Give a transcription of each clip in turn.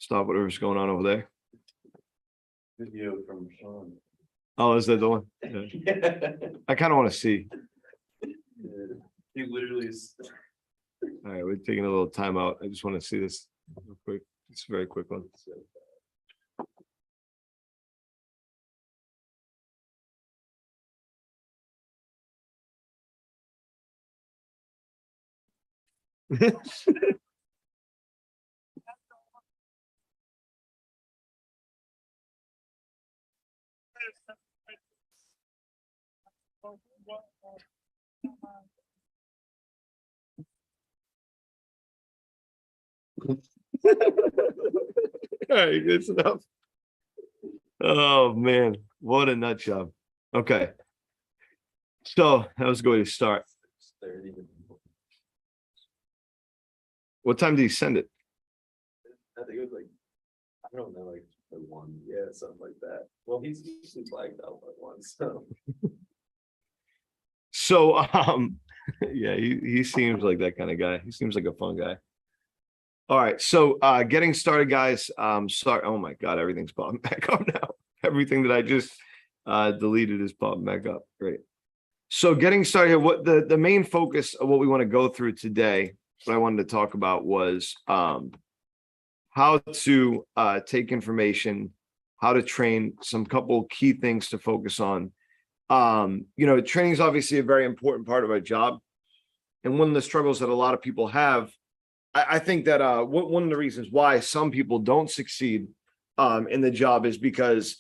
stop whatever's going on over there. Video from Sean. Oh, is that the one? Yeah. I kind of want to see. He literally is. All right, we're taking a little time out. I just want to see this real quick. It's a very quick one. All right, good stuff. Oh man, what a nut job. Okay. So that was going to start. What time did he send it? I think it was like, I don't know, like the one, yeah, something like that. Well, he's usually blacked out by one, so. So yeah, he seems like that kind of guy. He seems like a fun guy. All right, so getting started, guys. Sorry, oh my god, everything's popping back up now. Everything that I just deleted is popping back up. Great. So getting started here, what the main focus of what we want to go through today, what I wanted to talk about was how to take information, how to train, some couple key things to focus on. You know, training is obviously a very important part of our job. And one of the struggles that a lot of people have, I think that one of the reasons why some people don't succeed in the job is because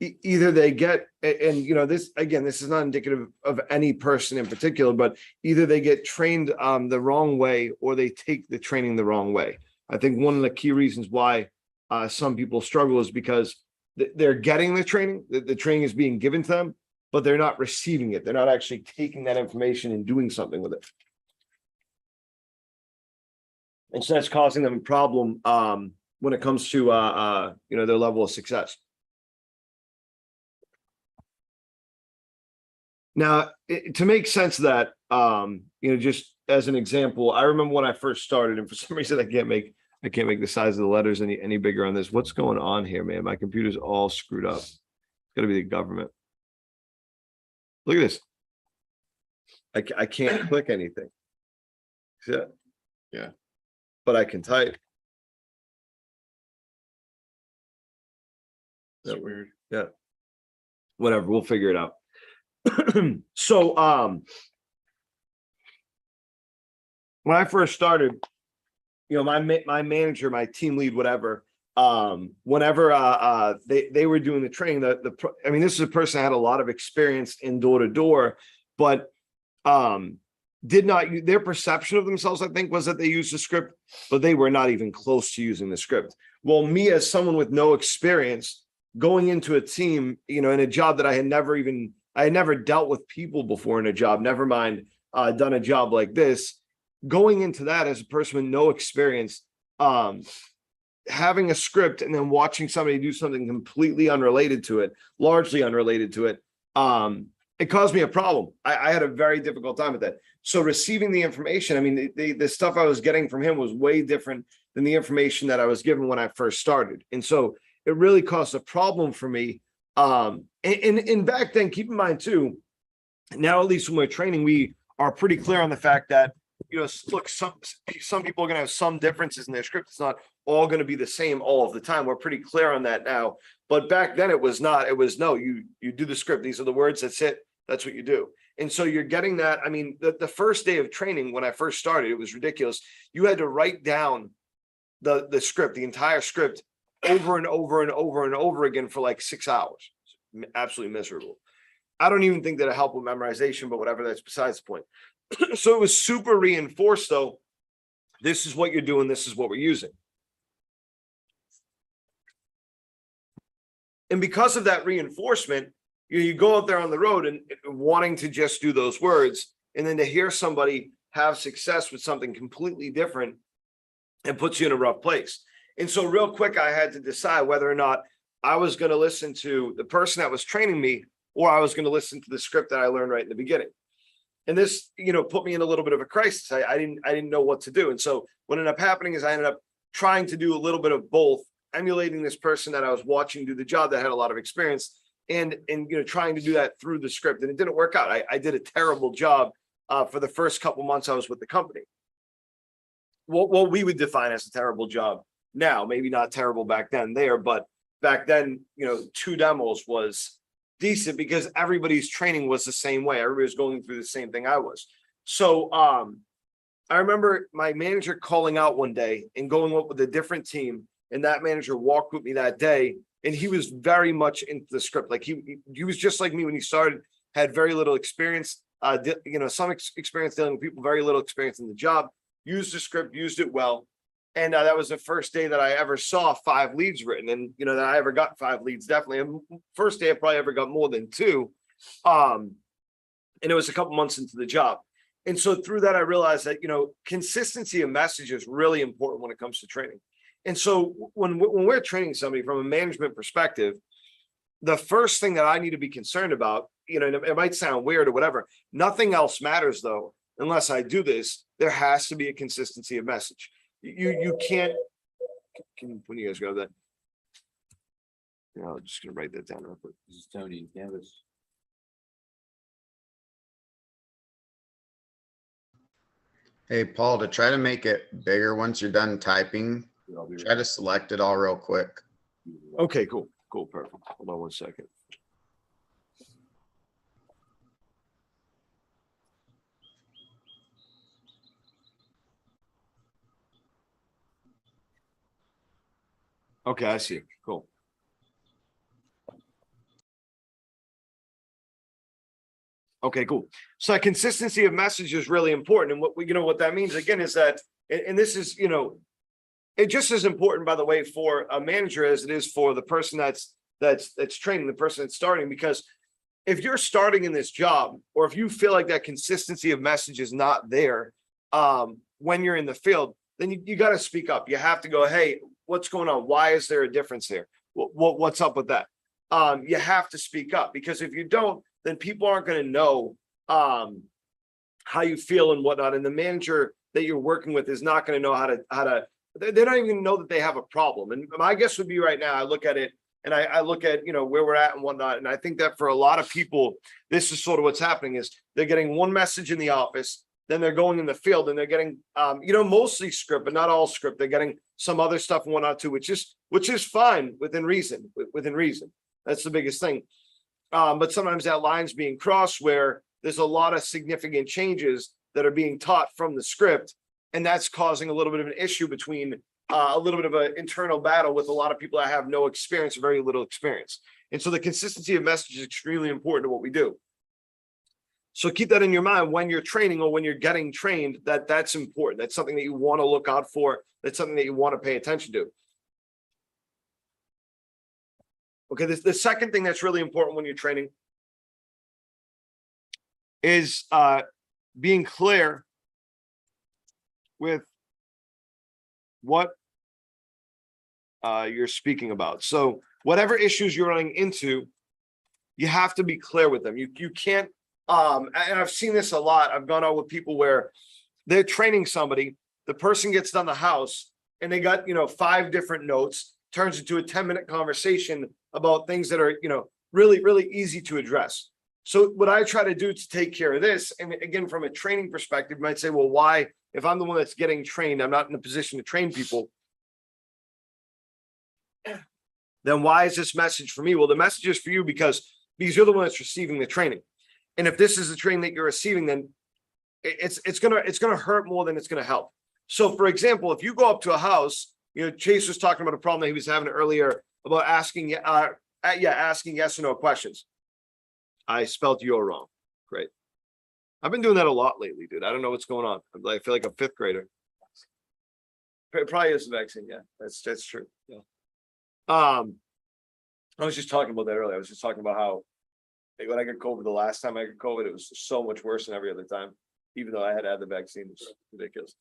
either they get, and you know, this again, this is not indicative of any person in particular, but either they get trained the wrong way or they take the training the wrong way. I think one of the key reasons why some people struggle is because they're getting the training, the training is being given to them, but they're not receiving it. They're not actually taking that information and doing something with it. And so that's causing them a problem when it comes to you know, their level of success. Now, to make sense of that, you know, just as an example, I remember when I first started, and for some reason I can't make the size of the letters any bigger on this. What's going on here, man? My computer's all screwed up. It's got to be the government. Look at this. I can't click anything. See that? Yeah. But I can type. That's weird. Yeah. Whatever, we'll figure it out. So when I first started, you know, my manager, my team lead, whatever, whenever they were doing the training, I mean, this is a person that had a lot of experience in door-to-door, but did not, their perception of themselves, I think, was that they used the script, but they were not even close to using the script. Well, me as someone with no experience going into a team, you know, in a job that I had never dealt with people before in a job, never mind done a job like this, going into that as a person with no experience, having a script and then watching somebody do something completely unrelated to it, largely unrelated to it, it caused me a problem. I had a very difficult time with that. So receiving the information, I mean, the stuff I was getting from him was way different than the information that I was given when I first started. And so it really caused a problem for me. And back then, keep in mind too, now at least when we're training, we are pretty clear on the fact that, you know, look, some people are going to have some differences in their script. It's not all going to be the same all of the time. We're pretty clear on that now. But back then it was not. It was, no, you do the script. These are the words. That's it. That's what you do. And so you're getting that. I mean, the first day of training, when I first started, it was ridiculous. You had to write down the script, the entire script, over and over and over and over again for like 6 hours. Absolutely miserable. I don't even think that it helped with memorization, but whatever, that's besides the point. So it was super reinforced though. This is what you're doing. This is what we're using. And because of that reinforcement, you go out there on the road and wanting to just do those words, and then to hear somebody have success with something completely different, and puts you in a rough place. And so real quick, I had to decide whether or not I was going to listen to the person that was training me, or I was going to listen to the script that I learned right in the beginning. And this, you know, put me in a little bit of a crisis. I didn't know what to do. And so what ended up happening is I ended up trying to do a little bit of both, emulating this person that I was watching do the job that had a lot of experience, and trying to do that through the script, and it didn't work out. I did a terrible job for the first couple months I was with the company. What we would define as a terrible job now, maybe not terrible back then there, but back then, 2 demos was decent because everybody's training was the same way. Everybody was going through the same thing I was. So I remember my manager calling out one day and going up with a different team, and that manager walked with me that day, and he was very much into the script. Like he was just like me when he started, had very little experience, some experience dealing with people, very little experience in the job, used the script, used it well. And that was the first day that I ever saw 5 leads written, and that I ever got 5 leads, definitely. And first day I probably ever got more than 2. And it was a couple months into the job. And so through that, I realized that, consistency of message is really important when it comes to training. And so when we're training somebody from a management perspective, the first thing that I need to be concerned about, it might sound weird or whatever, nothing else matters though, unless I do this, there has to be a consistency of message. You can't, when you guys grab that? I'm just gonna write that down real quick. This is Tony and Canvas. Hey, Paul, to try to make it bigger once you're done typing, try to select it all real quick. Okay, cool, perfect. Hold on one second. Okay, I see. Cool. Okay, cool. So that consistency of message is really important. And what that means again is that, and this is, it just as important, by the way, for a manager as it is for the person that's training, the person that's starting, because if you're starting in this job, or if you feel like that consistency of message is not there when you're in the field, then you got to speak up. You have to go, hey, what's going on? Why is there a difference here? What's up with that? You have to speak up, because if you don't, then people aren't going to know how you feel and whatnot. And the manager that you're working with is not going to know how to, they're not even going to know that they have a problem. And my guess would be right now, I look at it and I look at, where we're at and whatnot. And I think that for a lot of people, this is sort of what's happening is they're getting one message in the office, then they're going in the field and they're getting, mostly script, but not all script. They're getting some other stuff and whatnot too, which is fine within reason, That's the biggest thing. But sometimes that line's being crossed where there's a lot of significant changes that are being taught from the script. And that's causing a little bit of an issue between a little bit of an internal battle with a lot of people that have no experience, or very little experience. And so the consistency of message is extremely important to what we do. So keep that in your mind when you're training or when you're getting trained, that's important. That's something that you want to look out for. That's something that you want to pay attention to. Okay, the second thing that's really important when you're training is being clear with what you're speaking about. So whatever issues you're running into, you have to be clear with them. You can't, and I've seen this a lot. I've gone out with people where they're training somebody, the person gets done the house and they got, 5 different notes, turns into a 10-minute conversation about things that are, really, really easy to address. So what I try to do to take care of this, and again, from a training perspective, you might say, well, why, if I'm the one that's getting trained, I'm not in a position to train people, then why is this message for me? Well, the message is for you because you're the one that's receiving the training. And if this is the training that you're receiving, then it's gonna hurt more than it's gonna help. So for example, if you go up to a house, Chase was talking about a problem that he was having earlier about asking yes or no questions. I spelled "you're" wrong. Great. I've been doing that a lot lately, dude. I don't know what's going on. I feel like a 5th grader. It probably is the vaccine. Yeah, that's true. Yeah. I was just talking about that earlier. I was just talking about how when I got COVID, the last time I got COVID, it was so much worse than every other time, even though I had the vaccine. It's ridiculous.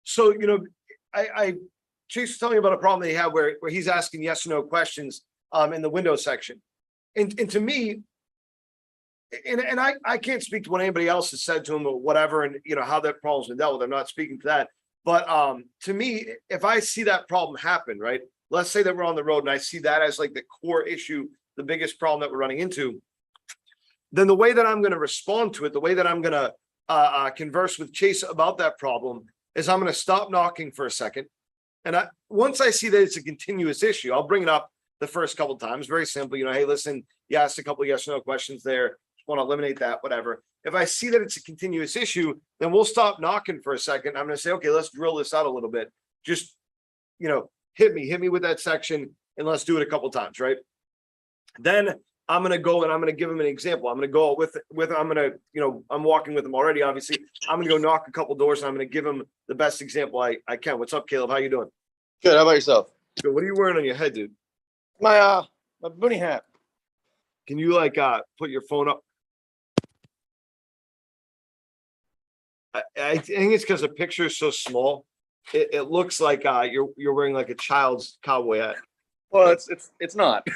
So, Chase was telling me about a problem that he had where he's asking yes or no questions in the window section. And to me, and I can't speak to what anybody else has said to him or whatever, and how that problem's been dealt with. I'm not speaking to that. But to me, if I see that problem happen, right? Let's say that we're on the road and I see that as like the core issue, the biggest problem that we're running into, then the way that I'm going to respond to it, the way that I'm going to converse with Chase about that problem is I'm going to stop knocking for a second. And once I see that it's a continuous issue, I'll bring it up the first couple of times. Very simple, hey, listen, you asked a couple of yes or no questions there. Want to eliminate that, whatever. If I see that it's a continuous issue, then we'll stop knocking for a second. I'm going to say, okay, let's drill this out a little bit. Just, hit me with that section and let's do it a couple of times, right? Then I'm going to go and I'm going to give him an example. I'm going to go I'm going to, I'm walking with him already, obviously. I'm going to go knock a couple doors and I'm going to give him the best example I can. What's up, Caleb? How you doing? Good. How about yourself? Good. What are you wearing on your head, dude? My boonie hat. Can you put your phone up? I think it's because the picture is so small. It looks like you're wearing like a child's cowboy hat. Well, it's not.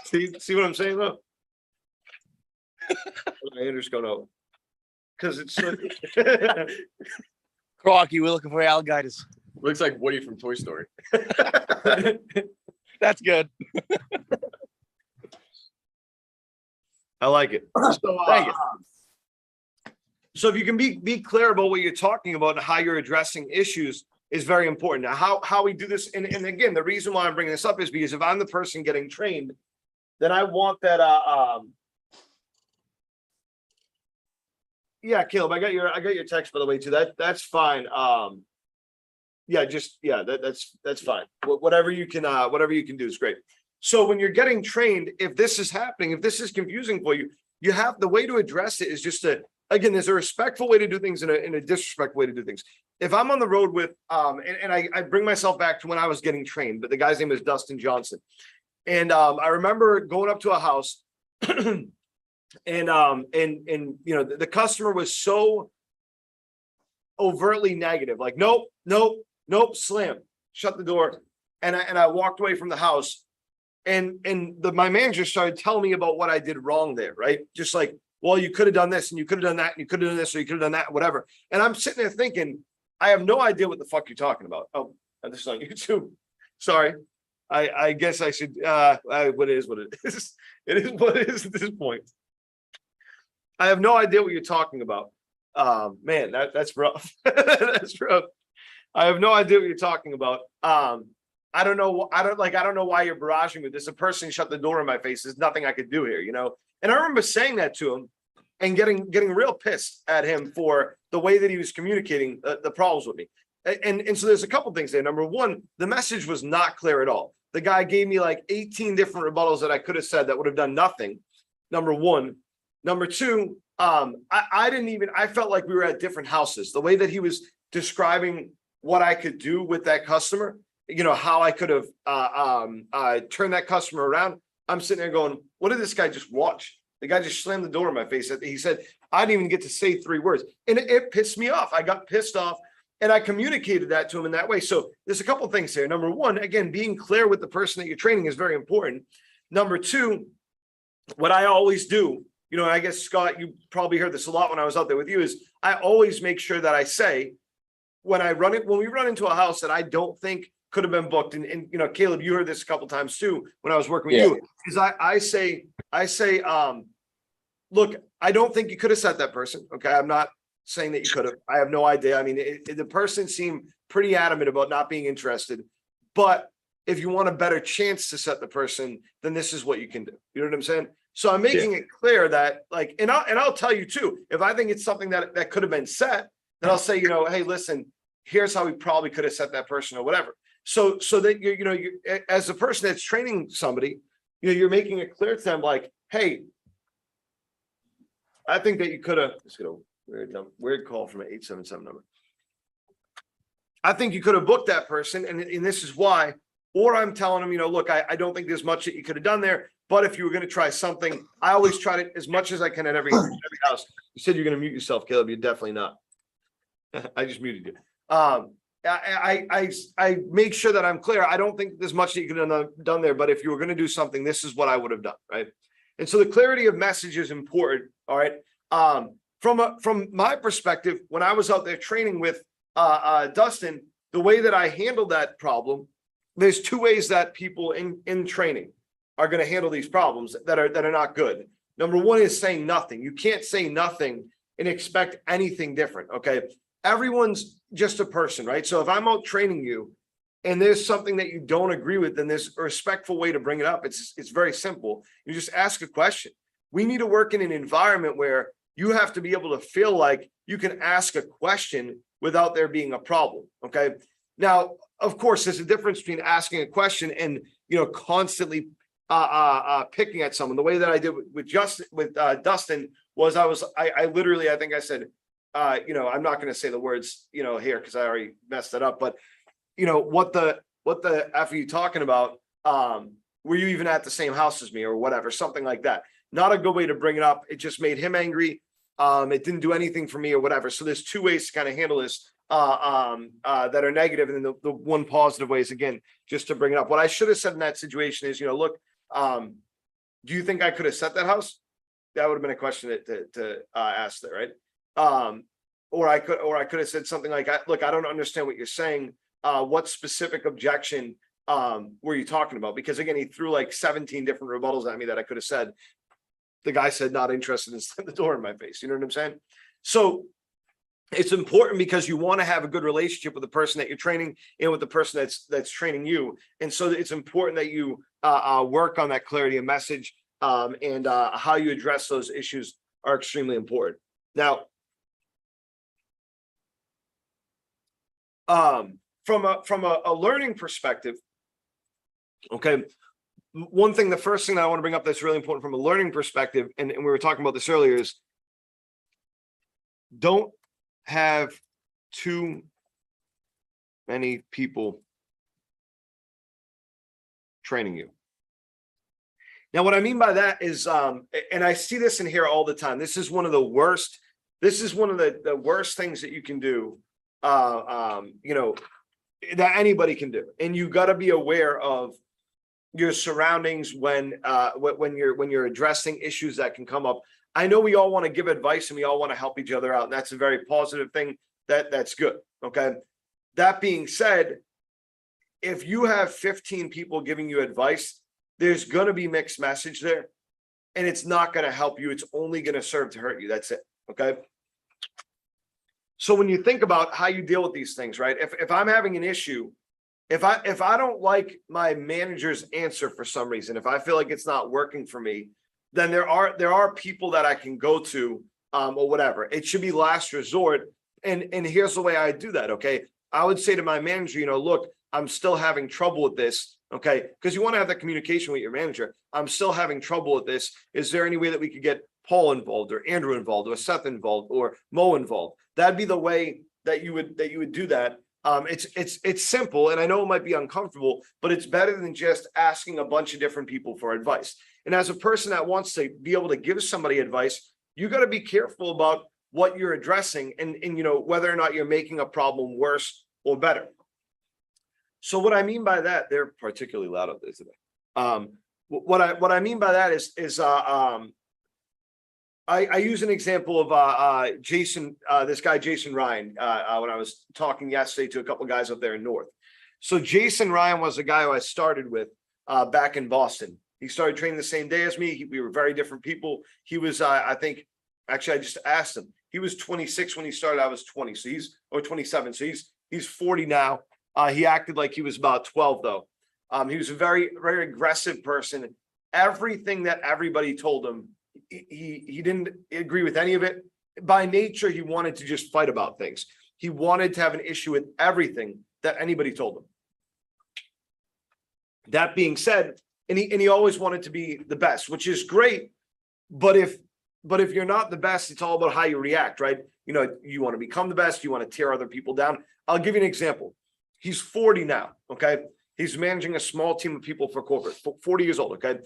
See what I'm saying though? My Andrew's going over. Because it's Crocky, we're looking for alligators. Looks like Woody from Toy Story. That's good. I like it. So, Thank you. So if you can be clear about what you're talking about and how you're addressing issues is very important. Now, how we do this, and again, the reason why I'm bringing this up is because if I'm the person getting trained, then I want that. Yeah, Caleb, I got your text by the way too. That's fine. That's fine. Whatever you can do is great. So when you're getting trained, if this is happening, if this is confusing for you, the way to address it is just to. Again, there's a respectful way to do things and a disrespectful way to do things. If I'm on the road with, and I bring myself back to when I was getting trained, but the guy's name is Dustin Johnson. And I remember going up to a house and the customer was so overtly negative, like, nope, slam, shut the door. And I walked away from the house and my manager started telling me about what I did wrong there, right? Just like, well, you could have done this and you could have done that and you could have done this or you could have done that, whatever. And I'm sitting there thinking, I have no idea what the fuck you're talking about. Oh, this is on YouTube. Sorry. I guess I should, what it is. It is what it is at this point. I have no idea what you're talking about. Man, that's rough. That's rough. I have no idea what you're talking about. I don't know why you're barraging me. This a person shut the door in my face. There's nothing I could do here, And I remember saying that to him and getting real pissed at him for the way that he was communicating the problems with me. And so there's a couple things there. Number one, the message was not clear at all. The guy gave me like 18 different rebuttals that I could have said that would have done nothing. Number one. Number two, I felt like we were at different houses. The way that he was describing what I could do with that customer, how I could have turned that customer around. I'm sitting there going, what did this guy just watch? The guy just slammed the door in my face. He said, I didn't even get to say 3 words. And it pissed me off. I got pissed off and I communicated that to him in that way. So there's a couple of things here. Number one, again, being clear with the person that you're training is very important. Number two, what I always do, and I guess, Scott, you probably heard this a lot when I was out there with you, is I always make sure that I say, when we run into a house that I don't think could have been booked. And Caleb, you heard this a couple of times too, when I was working with you, is I say, look, I don't think you could have set that person. Okay. I'm not saying that you could have, I have no idea. I mean, the person seemed pretty adamant about not being interested, but if you want a better chance to set the person, then this is what you can do. You know what I'm saying? So I'm making it clear that and I'll tell you too, if I think it's something that could have been set, then I'll say, hey, listen, here's how we probably could have set that person or whatever. So that you as a person that's training somebody, you're making it clear to them like, hey, I think that you could have. Let's get a weird call from an 877 number. I think you could have booked that person, and this is why. Or I'm telling them, look, I don't think there's much that you could have done there. But if you were going to try something, I always try to as much as I can at every house. You said you're going to mute yourself, Caleb. You're definitely not. I just muted you. I make sure that I'm clear. I don't think there's much that you could have done there, but if you were going to do something, this is what I would have done, right? And so the clarity of message is important, all right? From my perspective, when I was out there training with Dustin, the way that I handled that problem, there's two ways that people in training are going to handle these problems that are not good. Number one is saying nothing. You can't say nothing and expect anything different. Okay. Everyone's just a person, right? So if I'm out training you and there's something that you don't agree with, then there's a respectful way to bring it up. It's very simple. You just ask a question. We need to work in an environment where you have to be able to feel like you can ask a question without there being a problem. Okay. Now, of course, there's a difference between asking a question and, constantly picking at someone. The way that I did with Dustin was I literally, I think I said, I'm not going to say the words, here, because I already messed it up, but what the F are you talking about? Were you even at the same house as me or whatever, something like that? Not a good way to bring it up. It just made him angry. It didn't do anything for me or whatever. So there's two ways to kind of handle this that are negative, and then the one positive way is, again, just to bring it up. What I should have said in that situation is, look, do you think I could have set that house? That would have been a question to ask there, right? Or I could have said something like, look, I don't understand what you're saying. What specific objection were you talking about? Because again, he threw like 17 different rebuttals at me that I could have said. The guy said, not interested, and slammed the door in my face. You know what I'm saying? So it's important because you want to have a good relationship with the person that you're training and with the person that's training you. And so it's important that you work on that clarity of message, and how you address those issues are extremely important. Now, from a learning perspective, okay, the first thing that I want to bring up that's really important from a learning perspective, and we were talking about this earlier, is don't have too many people training you. Now, what I mean by that is, and I see this in here all the time, this is one of the worst things that you can do, that anybody can do. And you got to be aware of your surroundings when you're addressing issues that can come up. I know we all want to give advice and we all want to help each other out, and that's a very positive thing. That's good. Okay. That being said, if you have 15 people giving you advice, there's going to be mixed message there, and it's not going to help you. It's only going to serve to hurt you. That's it. Okay. So when you think about how you deal with these things, right? If I'm having an issue, if I don't like my manager's answer for some reason, if I feel like it's not working for me, then there are people that I can go to, or whatever. It should be last resort. And here's the way I do that. Okay. I would say to my manager, look, I'm still having trouble with this. Okay. Because you want to have that communication with your manager. I'm still having trouble with this. Is there any way that we could get Paul involved, or Andrew involved, or Seth involved, or Mo involved? That'd be the way that you would do that. It's simple, and I know it might be uncomfortable, but it's better than just asking a bunch of different people for advice. And as a person that wants to be able to give somebody advice, you got to be careful about what you're addressing, and whether or not you're making a problem worse or better. So what I mean by that, they're particularly loud out there today. What I mean by that is I use an example of Jason, this guy Jason Ryan, when I was talking yesterday to a couple of guys up there in North. So Jason Ryan was a guy who I started with back in Boston. He started training the same day as me. We were very different people. He was, I think, actually, I just asked him. He was 26 when he started. I was 20, so he's 27. So he's 40 now. He acted like he was about 12 though. He was a very, very aggressive person. Everything that everybody told him, he didn't agree with any of it. By nature, he wanted to just fight about things. He wanted to have an issue with everything that anybody told him. That being said, and he always wanted to be the best, which is great. But if you're not the best, it's all about how you react, right? You want to become the best. You want to tear other people down. I'll give you an example. He's 40 now. Okay. He's managing a small team of people for corporate, 40 years old. Okay.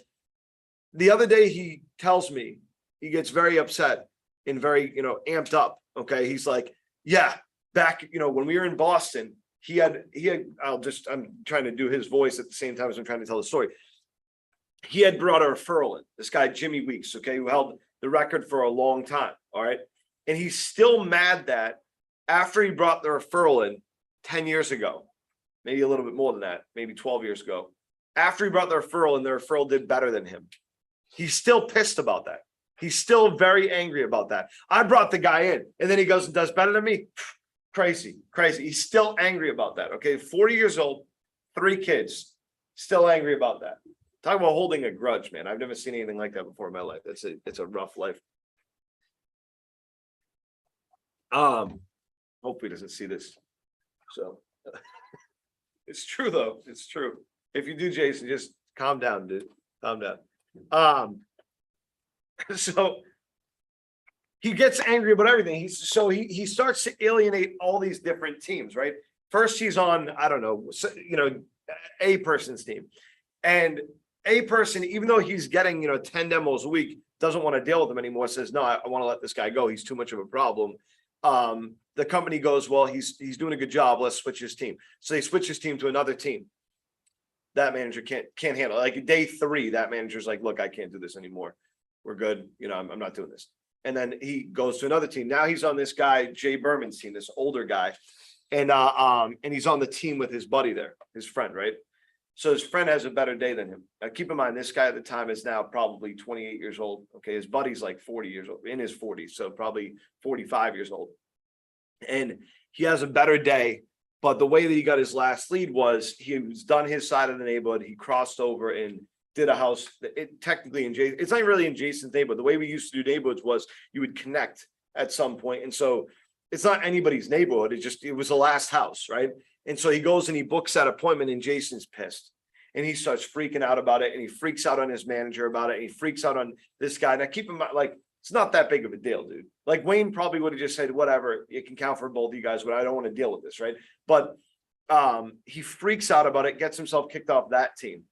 The other day he tells me, he gets very upset and very, amped up. Okay. He's like, yeah, back, when we were in Boston, he had, I'm trying to do his voice at the same time as I'm trying to tell the story. He had brought a referral in, this guy, Jimmy Weeks, okay, who held the record for a long time. All right. And he's still mad that after he brought the referral in 10 years ago, maybe a little bit more than that, maybe 12 years ago, after he brought the referral and the referral did better than him, he's still pissed about that. He's still very angry about that. I brought the guy in and then he goes and does better than me. Crazy, crazy. He's still angry about that. Okay. 40 years old, 3 kids, still angry about that. Talk about holding a grudge, man. I've never seen anything like that before in my life. It's a rough life. Hopefully he doesn't see this. So it's true though. It's true. If you do, Jason, just calm down, dude. Calm down. So he gets angry about everything. He starts to alienate all these different teams, right? First, he's on, I don't know, a person's team. And a person, even though he's getting, 10 demos a week, doesn't want to deal with them anymore, says, no, I want to let this guy go. He's too much of a problem. The company goes, well, he's doing a good job. Let's switch his team. So they switch his team to another team. That manager can't handle it. Like day 3, that manager's like, look, I can't do this anymore. We're good. I'm not doing this. And then he goes to another team. Now he's on this guy, Jay Berman's team, this older guy. And he's on the team with his buddy there, his friend, right? So his friend has a better day than him. Now keep in mind, this guy at the time is now probably 28 years old. Okay. His buddy's like 40 years old, in his 40s. So probably 45 years old. And he has a better day. But the way that he got his last lead was he was done his side of the neighborhood. He crossed over and did a house technically in Jason. It's not really in Jason's neighborhood. The way we used to do neighborhoods was you would connect at some point. And so it's not anybody's neighborhood. It was the last house, right? And so he goes and he books that appointment and Jason's pissed. And he starts freaking out about it. And he freaks out on his manager about it. And he freaks out on this guy. Now keep in mind, like, it's not that big of a deal, dude. Like Wayne probably would have just said, whatever, it can count for both of you guys, but I don't want to deal with this, right? But he freaks out about it, gets himself kicked off that team.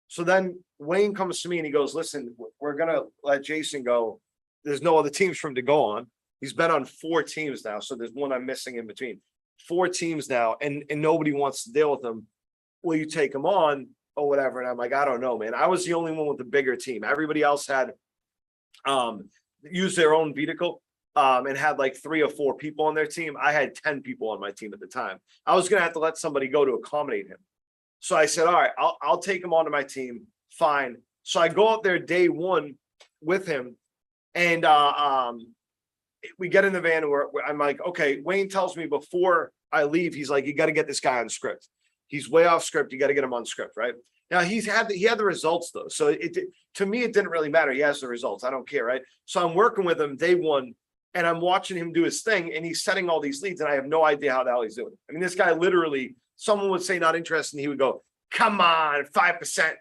So then Wayne comes to me and he goes, listen, we're going to let Jason go. There's no other teams for him to go on. He's been on 4 teams now. So there's one I'm missing in between. 4 teams now, and nobody wants to deal with him. Will you take him on or whatever? And I'm like, I don't know, man. I was the only one with the bigger team. Everybody else had used their own vehicle and had like 3 or 4 people on their team. I had 10 people on my team at the time. I was going to have to let somebody go to accommodate him. So I said, all right, I'll take him onto my team. Fine. So I go out there day 1 with him and we get in the van where I'm like, okay, Wayne tells me before I leave, he's like, you got to get this guy on script. He's way off script. You got to get him on script, right? Now he had the results though. So to me, it didn't really matter. He has the results. I don't care, right? So I'm working with him day 1 and I'm watching him do his thing and he's setting all these leads and I have no idea how the hell he's doing it. I mean, this guy literally, someone would say not interested and he would go, come on, 5%,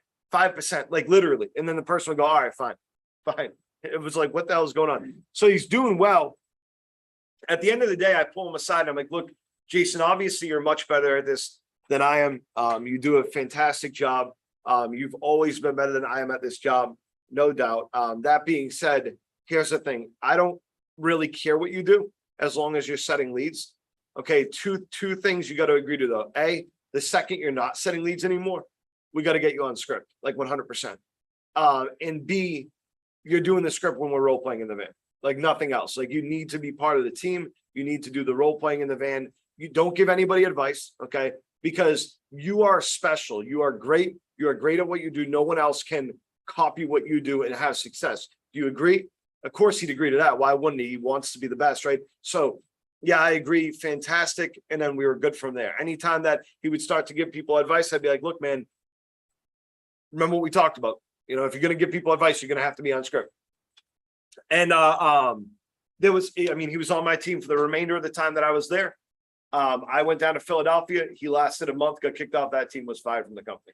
like literally. And then the person would go, all right, fine. It was like, what the hell is going on? So he's doing well. At the end of the day, I pull him aside and I'm like, look, Jason, obviously you're much better at this than I am. You do a fantastic job. You've always been better than I am at this job, no doubt. That being said, here's the thing. I don't really care what you do as long as you're setting leads. Okay, two things you got to agree to though. A, the second you're not setting leads anymore, we got to get you on script, like 100%. And B, you're doing the script when we're role playing in the van, like nothing else. Like you need to be part of the team. You need to do the role playing in the van. You don't give anybody advice, okay? Because you are special. You are great. You are great at what you do. No one else can copy what you do and have success. Do you agree? Of course he'd agree to that. Why wouldn't he? He wants to be the best, right? So yeah, I agree. Fantastic. And then we were good from there. Anytime that he would start to give people advice, I'd be like, look, man, remember what we talked about. If you're going to give people advice, you're going to have to be on script. And he was on my team for the remainder of the time that I was there. I went down to Philadelphia. He lasted a month, got kicked off that team, was fired from the company.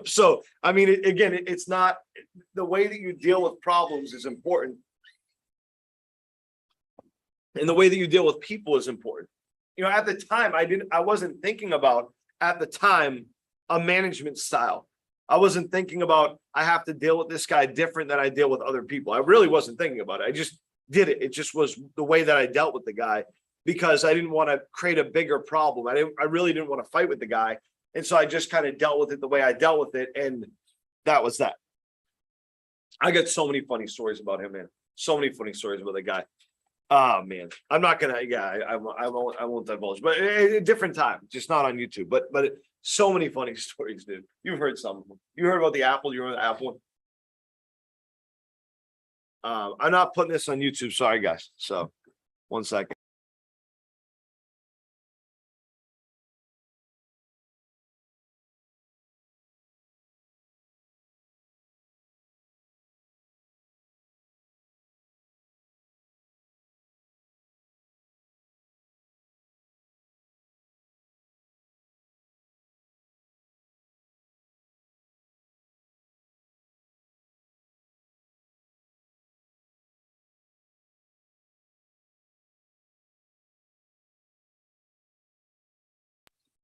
So, I mean, it's not the way that you deal with problems is important. And the way that you deal with people is important. At the time, I wasn't thinking about at the time a management style. I wasn't thinking about I have to deal with this guy different than I deal with other people. I really wasn't thinking about it. I just did it. It just was the way that I dealt with the guy because I didn't want to create a bigger problem. I really didn't want to fight with the guy. And so I just kind of dealt with it the way I dealt with it. And that was that. I got so many funny stories about him, man. So many funny stories about the guy. Oh man, I'm not gonna. Yeah, I won't divulge, but a different time, just not on YouTube. But so many funny stories, dude. You've heard some of them. You heard about the Apple. You remember the Apple? I'm not putting this on YouTube. Sorry, guys. So, 1 second.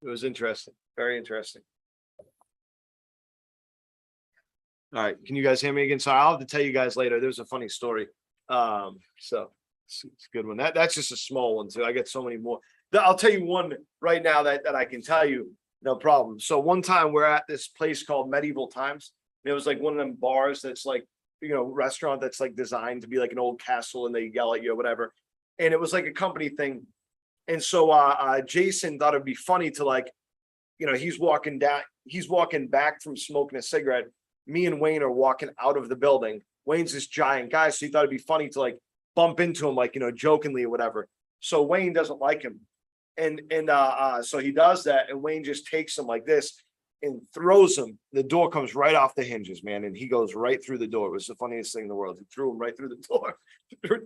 It was interesting. Very interesting. All right. Can you guys hear me again? Sorry, I'll have to tell you guys later. There's a funny story. So it's a good one. That's just a small one too. I get so many more. I'll tell you one right now that I can tell you, no problem. So one time we're at this place called Medieval Times. And it was like one of them bars that's like, restaurant that's like designed to be like an old castle and they yell at you or whatever. And it was like a company thing. And so Jason thought it'd be funny to like, he's walking back from smoking a cigarette. Me and Wayne are walking out of the building. Wayne's this giant guy, so he thought it'd be funny to like bump into him, like, jokingly or whatever. So Wayne doesn't like him. And so he does that, and Wayne just takes him like this and throws him. The door comes right off the hinges, man, and he goes right through the door. It was the funniest thing in the world. He threw him right through the door.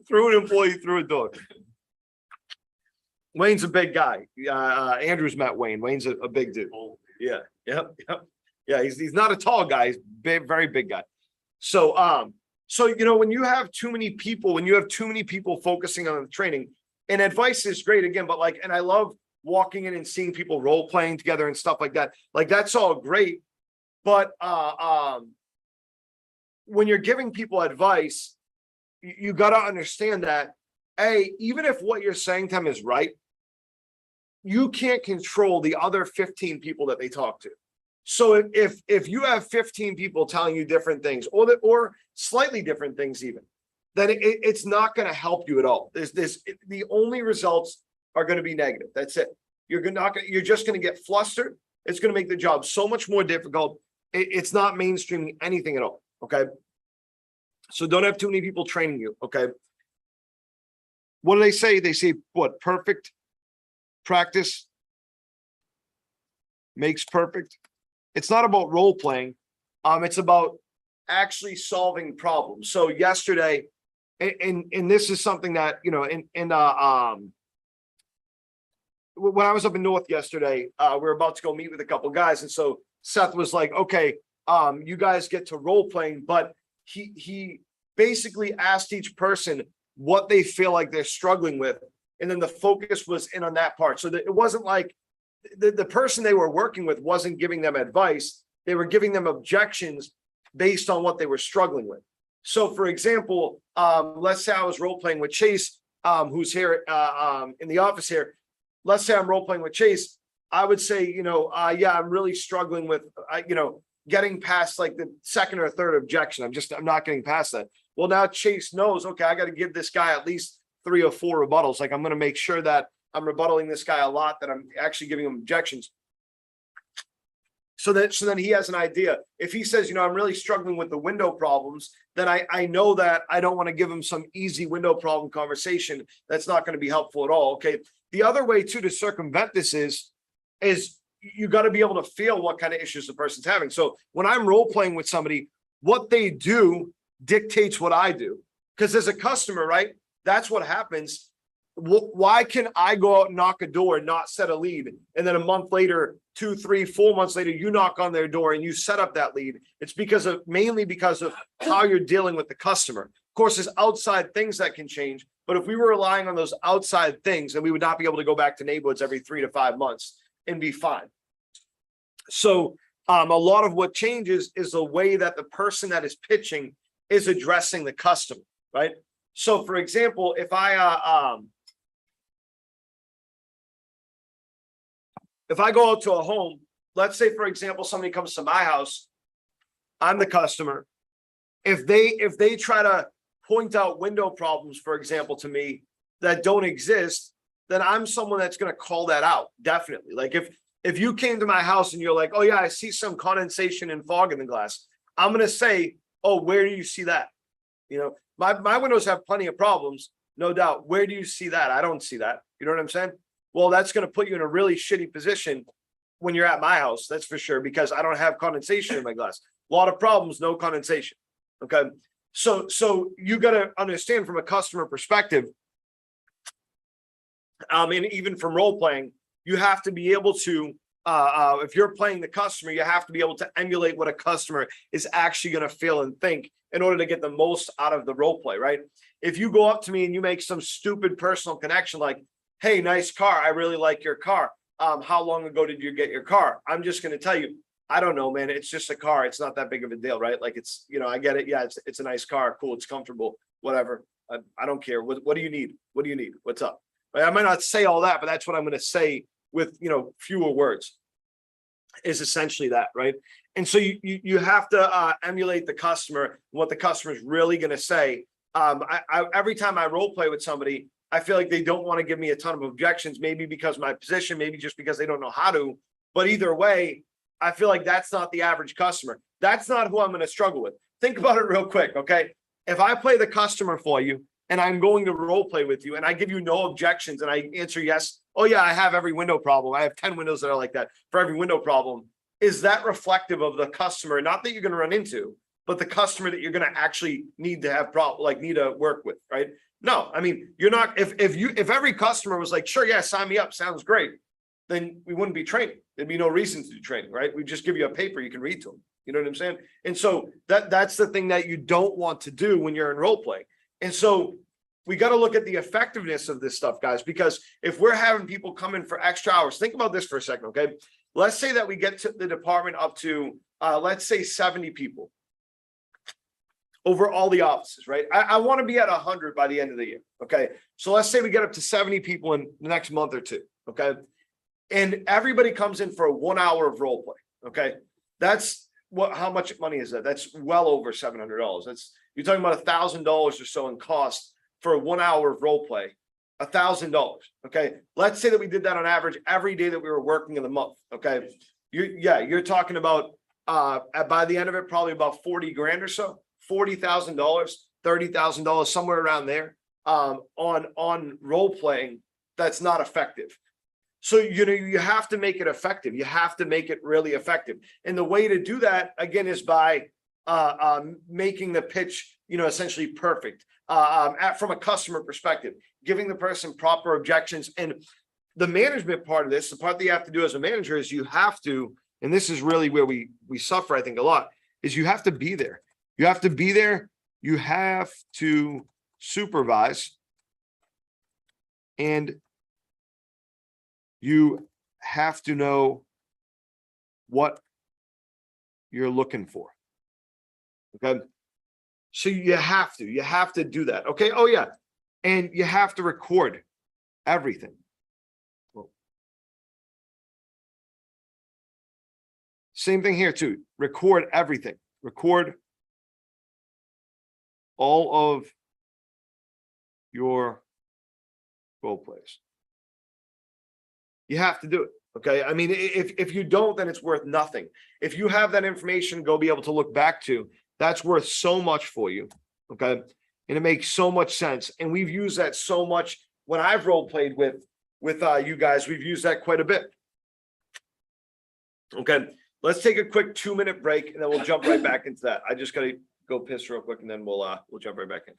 Threw an employee through a door. Wayne's a big guy. Andrew's met Wayne. Wayne's a big dude. Yeah. Yep. Yeah, he's not a tall guy. He's big, very big guy. So when you have too many people focusing on the training, and advice is great again, but and I love walking in and seeing people role playing together and stuff like that. Like that's all great, but when you're giving people advice, you got to understand that even if what you're saying to them is right, you can't control the other 15 people that they talk to. So if you have 15 people telling you different things or slightly different things even, then it's not going to help you at all. The only results are going to be negative. That's it. You're just going to get flustered. It's going to make the job so much more difficult. It's not mainstreaming anything at all. Okay. So don't have too many people training you. Okay. What do they say? They say what? Perfect practice makes perfect. It's not about role playing. It's about actually solving problems. So yesterday, and this is something that, when I was up in North yesterday, we were about to go meet with a couple guys. And so Seth was like, okay, you guys get to role playing, but he basically asked each person what they feel like they're struggling with. And then the focus was in on that part. So that it wasn't like the person they were working with wasn't giving them advice. They were giving them objections based on what they were struggling with. So for example, let's say I was role playing with Chase, who's here in the office here. Let's say I'm role playing with Chase. I would say, yeah, I'm really struggling with, getting past like the second or third objection. I'm not getting past that. Well, now Chase knows, okay, I got to give this guy at least 3 or 4 rebuttals. Like I'm going to make sure that I'm rebuttaling this guy a lot, that I'm actually giving him objections. So then he has an idea. If he says, I'm really struggling with the window problems, then I know that I don't want to give him some easy window problem conversation. That's not going to be helpful at all. Okay. The other way too to circumvent this is you got to be able to feel what kind of issues the person's having. So when I'm role playing with somebody, what they do dictates what I do. Because as a customer, right, that's what happens. Why can I go out and knock a door and not set a lead? And then a month later, 2, 3, 4 months later, you knock on their door and you set up that lead. It's mainly because of how you're dealing with the customer. Of course, there's outside things that can change. But if we were relying on those outside things, then we would not be able to go back to neighborhoods every 3 to 5 months and be fine. So a lot of what changes is the way that the person that is pitching is addressing the customer, right? So for example, if I go out to a home, let's say, for example, somebody comes to my house, I'm the customer. If they try to point out window problems, for example, to me, that don't exist, then I'm someone that's going to call that out. Definitely. Like if you came to my house and you're like, oh yeah, I see some condensation and fog in the glass, I'm going to say, oh, where do you see that? You know, my windows have plenty of problems, no doubt. Where do you see that? I don't see that. You know what I'm saying? Well, that's going to put you in a really shitty position when you're at my house. That's for sure, because I don't have condensation in my glass. A lot of problems, no condensation. Okay. So you got to understand from a customer perspective, and even from role playing, you have to be able to, if you're playing the customer, you have to be able to emulate what a customer is actually going to feel and think in order to get the most out of the role play, right? If you go up to me and you make some stupid personal connection like, hey, nice car, I really like your car. How long ago did you get your car? I'm just going to tell you, I don't know, man. It's just a car. It's not that big of a deal, right? Like it's, you know, I get it. Yeah, it's a nice car. Cool. It's comfortable. Whatever. I don't care. What do you need? What do you need? What's up? Right? I might not say all that, but that's what I'm going to say with, you know, fewer words. Is essentially that, right? And so you have to emulate the customer, what the customer is really going to say. Every time I role play with somebody, I feel like they don't want to give me a ton of objections, maybe because my position, maybe just because they don't know how to. But either way, I feel like that's not the average customer. That's not who I'm going to struggle with. Think about it real quick, okay? If I play the customer for you and I'm going to role play with you and I give you no objections and I answer yes, oh yeah, I have every window problem. I have 10 windows that are like that for every window problem. Is that reflective of the customer? Not that you're going to run into, but the customer that you're going to actually need to have need to work with, right? No, I mean, you're not, if every customer was like, sure, yeah, sign me up, sounds great, then we wouldn't be training. There'd be no reason to do training, right? We just give you a paper you can read to them. You know what I'm saying? And so that's the thing that you don't want to do when you're in role play. And so we got to look at the effectiveness of this stuff, guys, because if we're having people come in for extra hours, think about this for a second, okay? Let's say that we get to the department up to, let's say 70 people over all the offices, right? I want to be at 100 by the end of the year, okay? So let's say we get up to 70 people in the next month or two, okay? And everybody comes in for a 1 hour of role play, okay? That's how much money is that? That's well over $700. You're talking about $1,000 or so in cost for a 1 hour of role play. $1,000. Okay. Let's say that we did that on average every day that we were working in the month. Okay. You're talking about by the end of it, probably about 40 grand or so, $40,000, $30,000, somewhere around there on role playing. That's not effective. So, you know, you have to make it effective. You have to make it really effective. And the way to do that, again, is by making the pitch, you know, essentially perfect from a customer perspective, giving the person proper objections. And the management part of this, the part that you have to do as a manager is you have to, and this is really where we suffer, I think, a lot, is you have to be there. You have to be there. You have to supervise. And you have to know what you're looking for. Okay. So you have to do that. Okay. Oh yeah. And you have to record everything. Same thing here too. Record everything. Record all of your role plays. You have to do it. Okay. I mean, if you don't, then it's worth nothing. If you have that information, go be able to look back to, that's worth so much for you. Okay. And it makes so much sense. And we've used that so much when I've role played with you guys, we've used that quite a bit. Okay. Let's take a quick 2-minute break and then we'll jump right back into that. I just got to go piss real quick and then we'll jump right back in.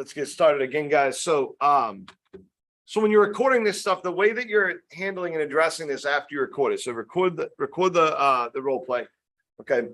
let's get started again, guys. So when you're recording this stuff, the way that you're handling and addressing this after you record it, so record the role play. Okay.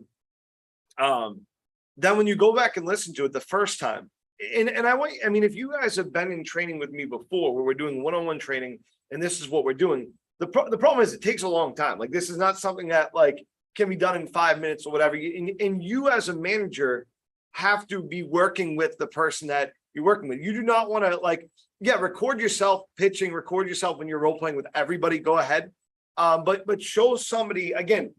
Then when you go back and listen to it the first time, and I mean, if you guys have been in training with me before, where we're doing one-on-one training, and this is what we're doing, the problem is it takes a long time. Like, this is not something that like can be done in 5 minutes or whatever. And you as a manager have to be working with the person that you're working with. You do not want to record yourself pitching, record yourself when you're role playing with everybody. Go ahead, but show somebody again.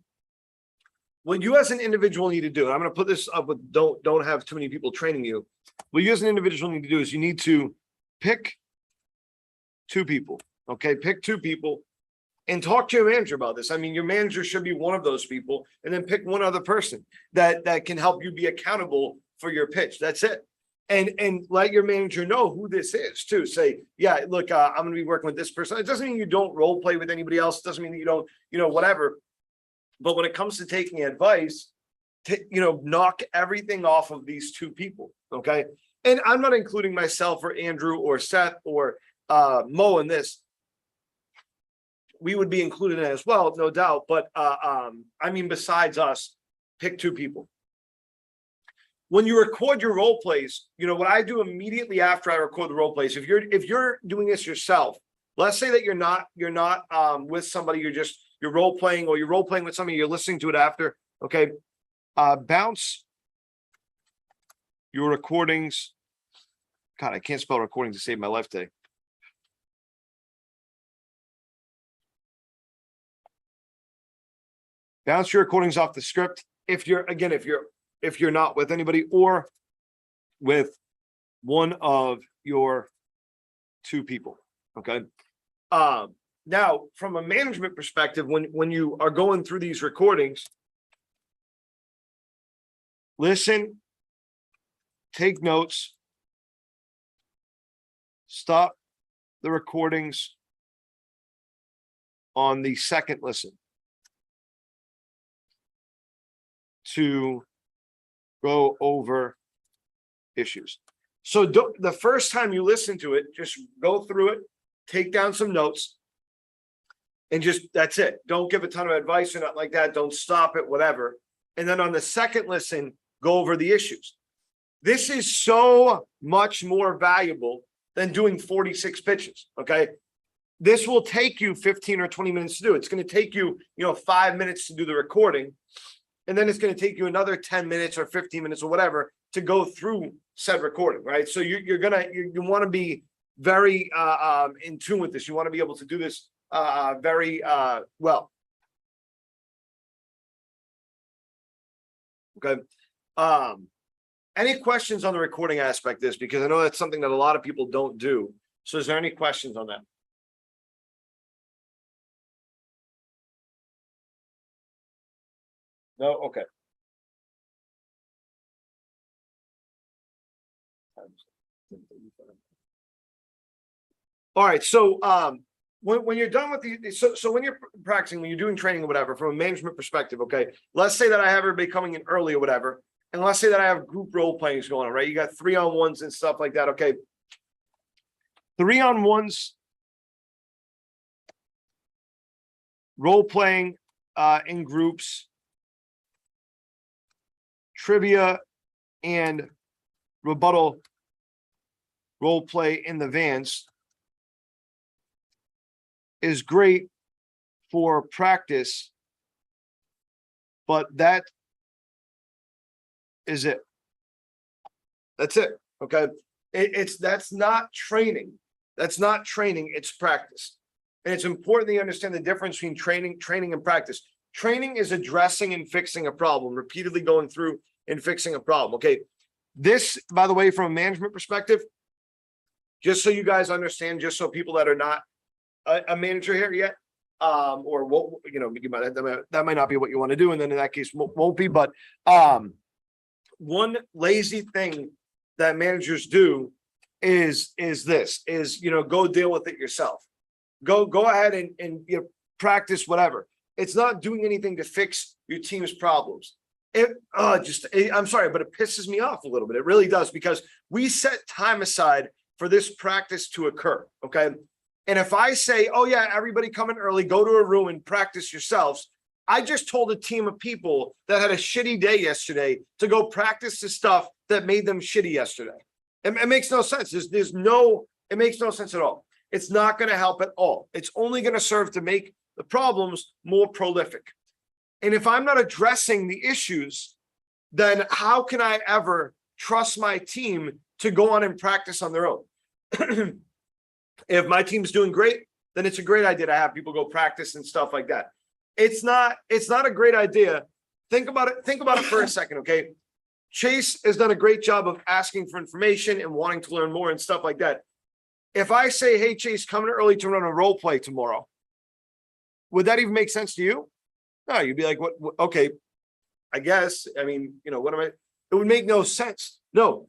What you as an individual need to do, and I'm going to put this up with don't have too many people training you. What you as an individual need to do is you need to pick 2 people. Okay, pick 2 people and talk to your manager about this. I mean, your manager should be one of those people, and then pick one other person that can help you be accountable for your pitch. That's it. And let your manager know who this is too. Say, yeah, look, I'm going to be working with this person. It doesn't mean you don't role play with anybody else. It doesn't mean that you don't, whatever. But when it comes to taking advice, knock everything off of these 2 people. Okay. And I'm not including myself or Andrew or Seth or Mo in this. We would be included in it as well, no doubt. But I mean, besides us, pick 2 people. When you record your role plays, what I do immediately after I record the role plays, if you're doing this yourself, let's say that you're not with somebody, you're role playing, or you're role playing with somebody, you're listening to it after. Okay. Bounce your recordings. God, I can't spell recording to save my life today. Bounce your recordings off the script. If you're not with anybody, or with one of your 2 people. Okay. Now, from a management perspective, when you are going through these recordings, listen, take notes, stop the recordings on the second listen to go over issues. So the first time you listen to it, just go through it, take down some notes, and that's it. Don't give a ton of advice or nothing like that. Don't stop it, whatever. And then on the second listen, go over the issues. This is so much more valuable than doing 46 pitches. Okay. This will take you 15 or 20 minutes to do. It's going to take you, 5 minutes to do the recording. And then it's going to take you another 10 minutes or 15 minutes or whatever to go through said recording, right? So you want to be very in tune with this. You want to be able to do this very well. Okay. Any questions on the recording aspect of this? Because I know that's something that a lot of people don't do. So is there any questions on that? No? Okay. All right. So when you're done with so when you're practicing, when you're doing training or whatever, from a management perspective, okay, let's say that I have everybody coming in early or whatever, and let's say that I have group role playings going on, right? You got 3-on-1s and stuff like that. Okay. 3-on-1s, role playing in groups, trivia and rebuttal role play in the vans is great for practice, but that is it. That's it. Okay. That's not training. That's not training. It's practice. And it's important that you understand the difference between training and practice. Training is addressing and fixing a problem, repeatedly going through and fixing a problem. Okay. This, by the way, from a management perspective, just so you guys understand, just so people that are not a manager here yet, or what, that might not be what you want to do. And then in that case, won't be. But one lazy thing that managers do is go deal with it yourself. Go ahead and practice whatever. It's not doing anything to fix your team's problems. I'm sorry, but it pisses me off a little bit. It really does, because we set time aside for this practice to occur. Okay. And if I say, oh yeah, everybody come in early, go to a room and practice yourselves. I just told a team of people that had a shitty day yesterday to go practice the stuff that made them shitty yesterday. It makes no sense. It makes no sense at all. It's not going to help at all. It's only going to serve to make the problems more prolific. And if I'm not addressing the issues, then how can I ever trust my team to go on and practice on their own? If my team's doing great, then it's a great idea to have people go practice and stuff like that. It's not a great idea. Think about it for a second, okay? Chase has done a great job of asking for information and wanting to learn more and stuff like that. If I say, hey, Chase, come in early to run a role play tomorrow, would that even make sense to you? No, you'd be like, what? Okay, I guess. I mean, what am I? It would make no sense. No,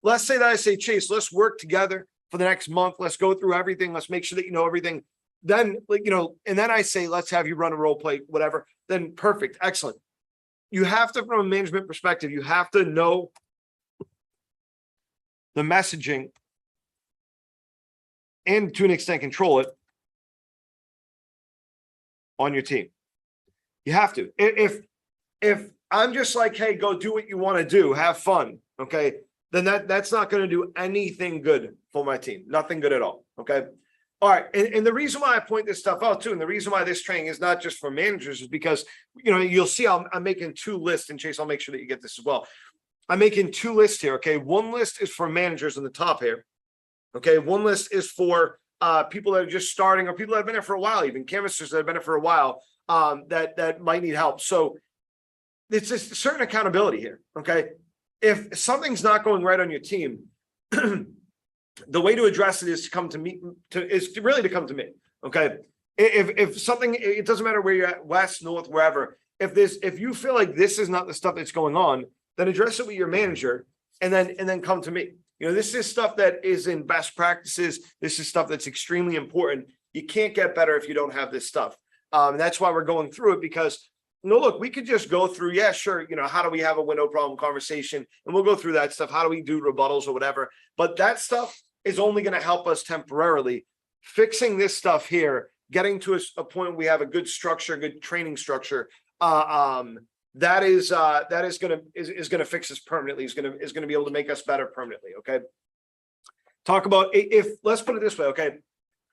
let's say that I say, Chase, let's work together for the next month. Let's go through everything. Let's make sure that you know everything. Then, and then I say, let's have you run a role play, whatever. Then perfect, excellent. You have to, from a management perspective, you have to know the messaging and to an extent control it on your team. You have to. If I'm just like, hey, go do what you want to do, have fun, okay, then that's not going to do anything good for my team. Nothing good at all. Okay. All right. And the reason why I point this stuff out too, and the reason why this training is not just for managers, is because, you'll see I'm making two lists, and Chase, I'll make sure that you get this as well. I'm making two lists here. Okay. One list is for managers on the top here. Okay. One list is for people that are just starting, or people that have been there for a while, even canvassers that have been there for a while, that might need help. So it's a certain accountability here. Okay. If something's not going right on your team, the way to address it is to come to me, to come to me. Okay. If something, it doesn't matter where you're at, west, north, wherever. If you feel like this is not the stuff that's going on, then address it with your manager, and then come to me. This is stuff that is in best practices. This is stuff that's extremely important. You can't get better if you don't have this stuff. That's why we're going through it, because look, we could just go through, yeah, sure. How do we have a window problem conversation? And we'll go through that stuff. How do we do rebuttals or whatever? But that stuff is only going to help us temporarily. Fixing this stuff here, getting to a point where we have a good structure, good training structure, that is going to fix us permanently. Is going to be able to make us better permanently. Okay. Talk about, let's put it this way. Okay.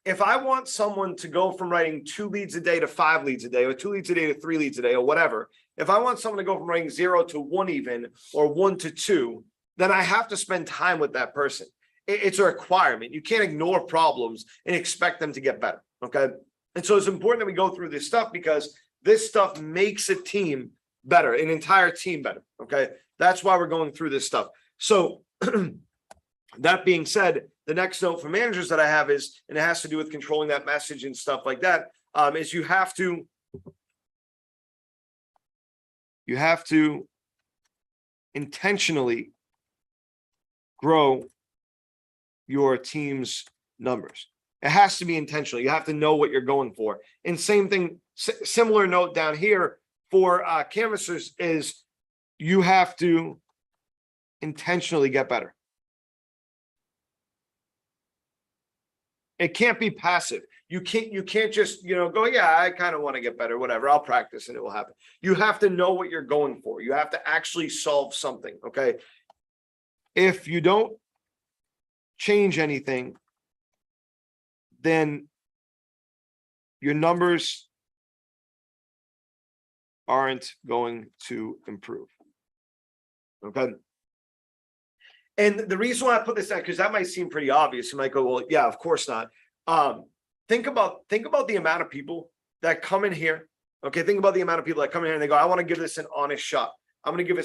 If I want someone to go from writing 2 leads a day to 5 leads a day, or 2 leads a day to 3 leads a day, or whatever, if I want someone to go from writing 0 to 1 even, or 1 to 2, then I have to spend time with that person. It's a requirement. You can't ignore problems and expect them to get better. Okay. And so it's important that we go through this stuff, because this stuff makes a team better, an entire team better. Okay. That's why we're going through this stuff. So that being said, the next note for managers that I have is, and it has to do with controlling that message and stuff like that, is you have to intentionally grow your team's numbers. It has to be intentional. You have to know what you're going for. And same thing, similar note down here for canvassers is you have to intentionally get better. It can't be passive. You can't just, go, yeah, I kind of want to get better, whatever. I'll practice and it will happen. You have to know what you're going for. You have to actually solve something. Okay. If you don't change anything, then your numbers aren't going to improve. Okay. And the reason why I put this down, because that might seem pretty obvious. You might go, well, yeah, of course not. Think about the amount of people that come in here. Okay, think about the amount of people that come in here and they go, I want to give this an honest shot. I'm going to give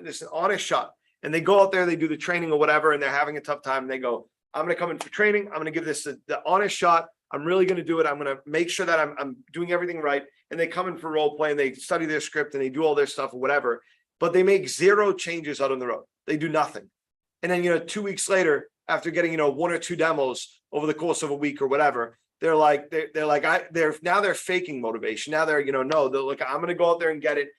this an honest shot. And they go out there, they do the training or whatever, and they're having a tough time. And they go, I'm going to come in for training. I'm going to give this the honest shot. I'm really going to do it. I'm going to make sure that I'm doing everything right. And they come in for role play and they study their script and they do all their stuff or whatever. But they make 0 changes out on the road. They do nothing. And then, 2 weeks later, after getting, 1 or 2 demos over the course of a week or whatever, they're faking motivation. Now they're, no, they're like, I'm going to go out there and get it.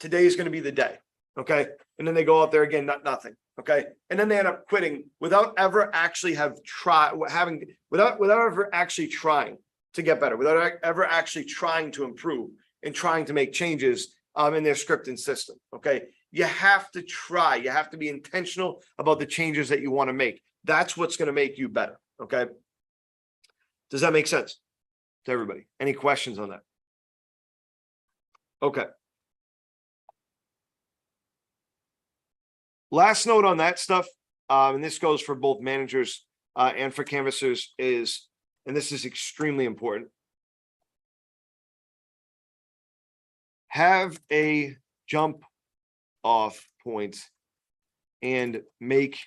Today is going to be the day. Okay, and then they go out there again, nothing. Okay, and then they end up quitting without ever actually without ever actually trying to get better, without ever actually trying to improve and trying to make changes in their script and system. Okay, you have to try. You have to be intentional about the changes that you want to make. That's what's going to make you better. Okay, does that make sense to everybody? Any questions on that? Okay. Last note on that stuff, and this goes for both managers and for canvassers is, and this is extremely important. Have a jump off point and make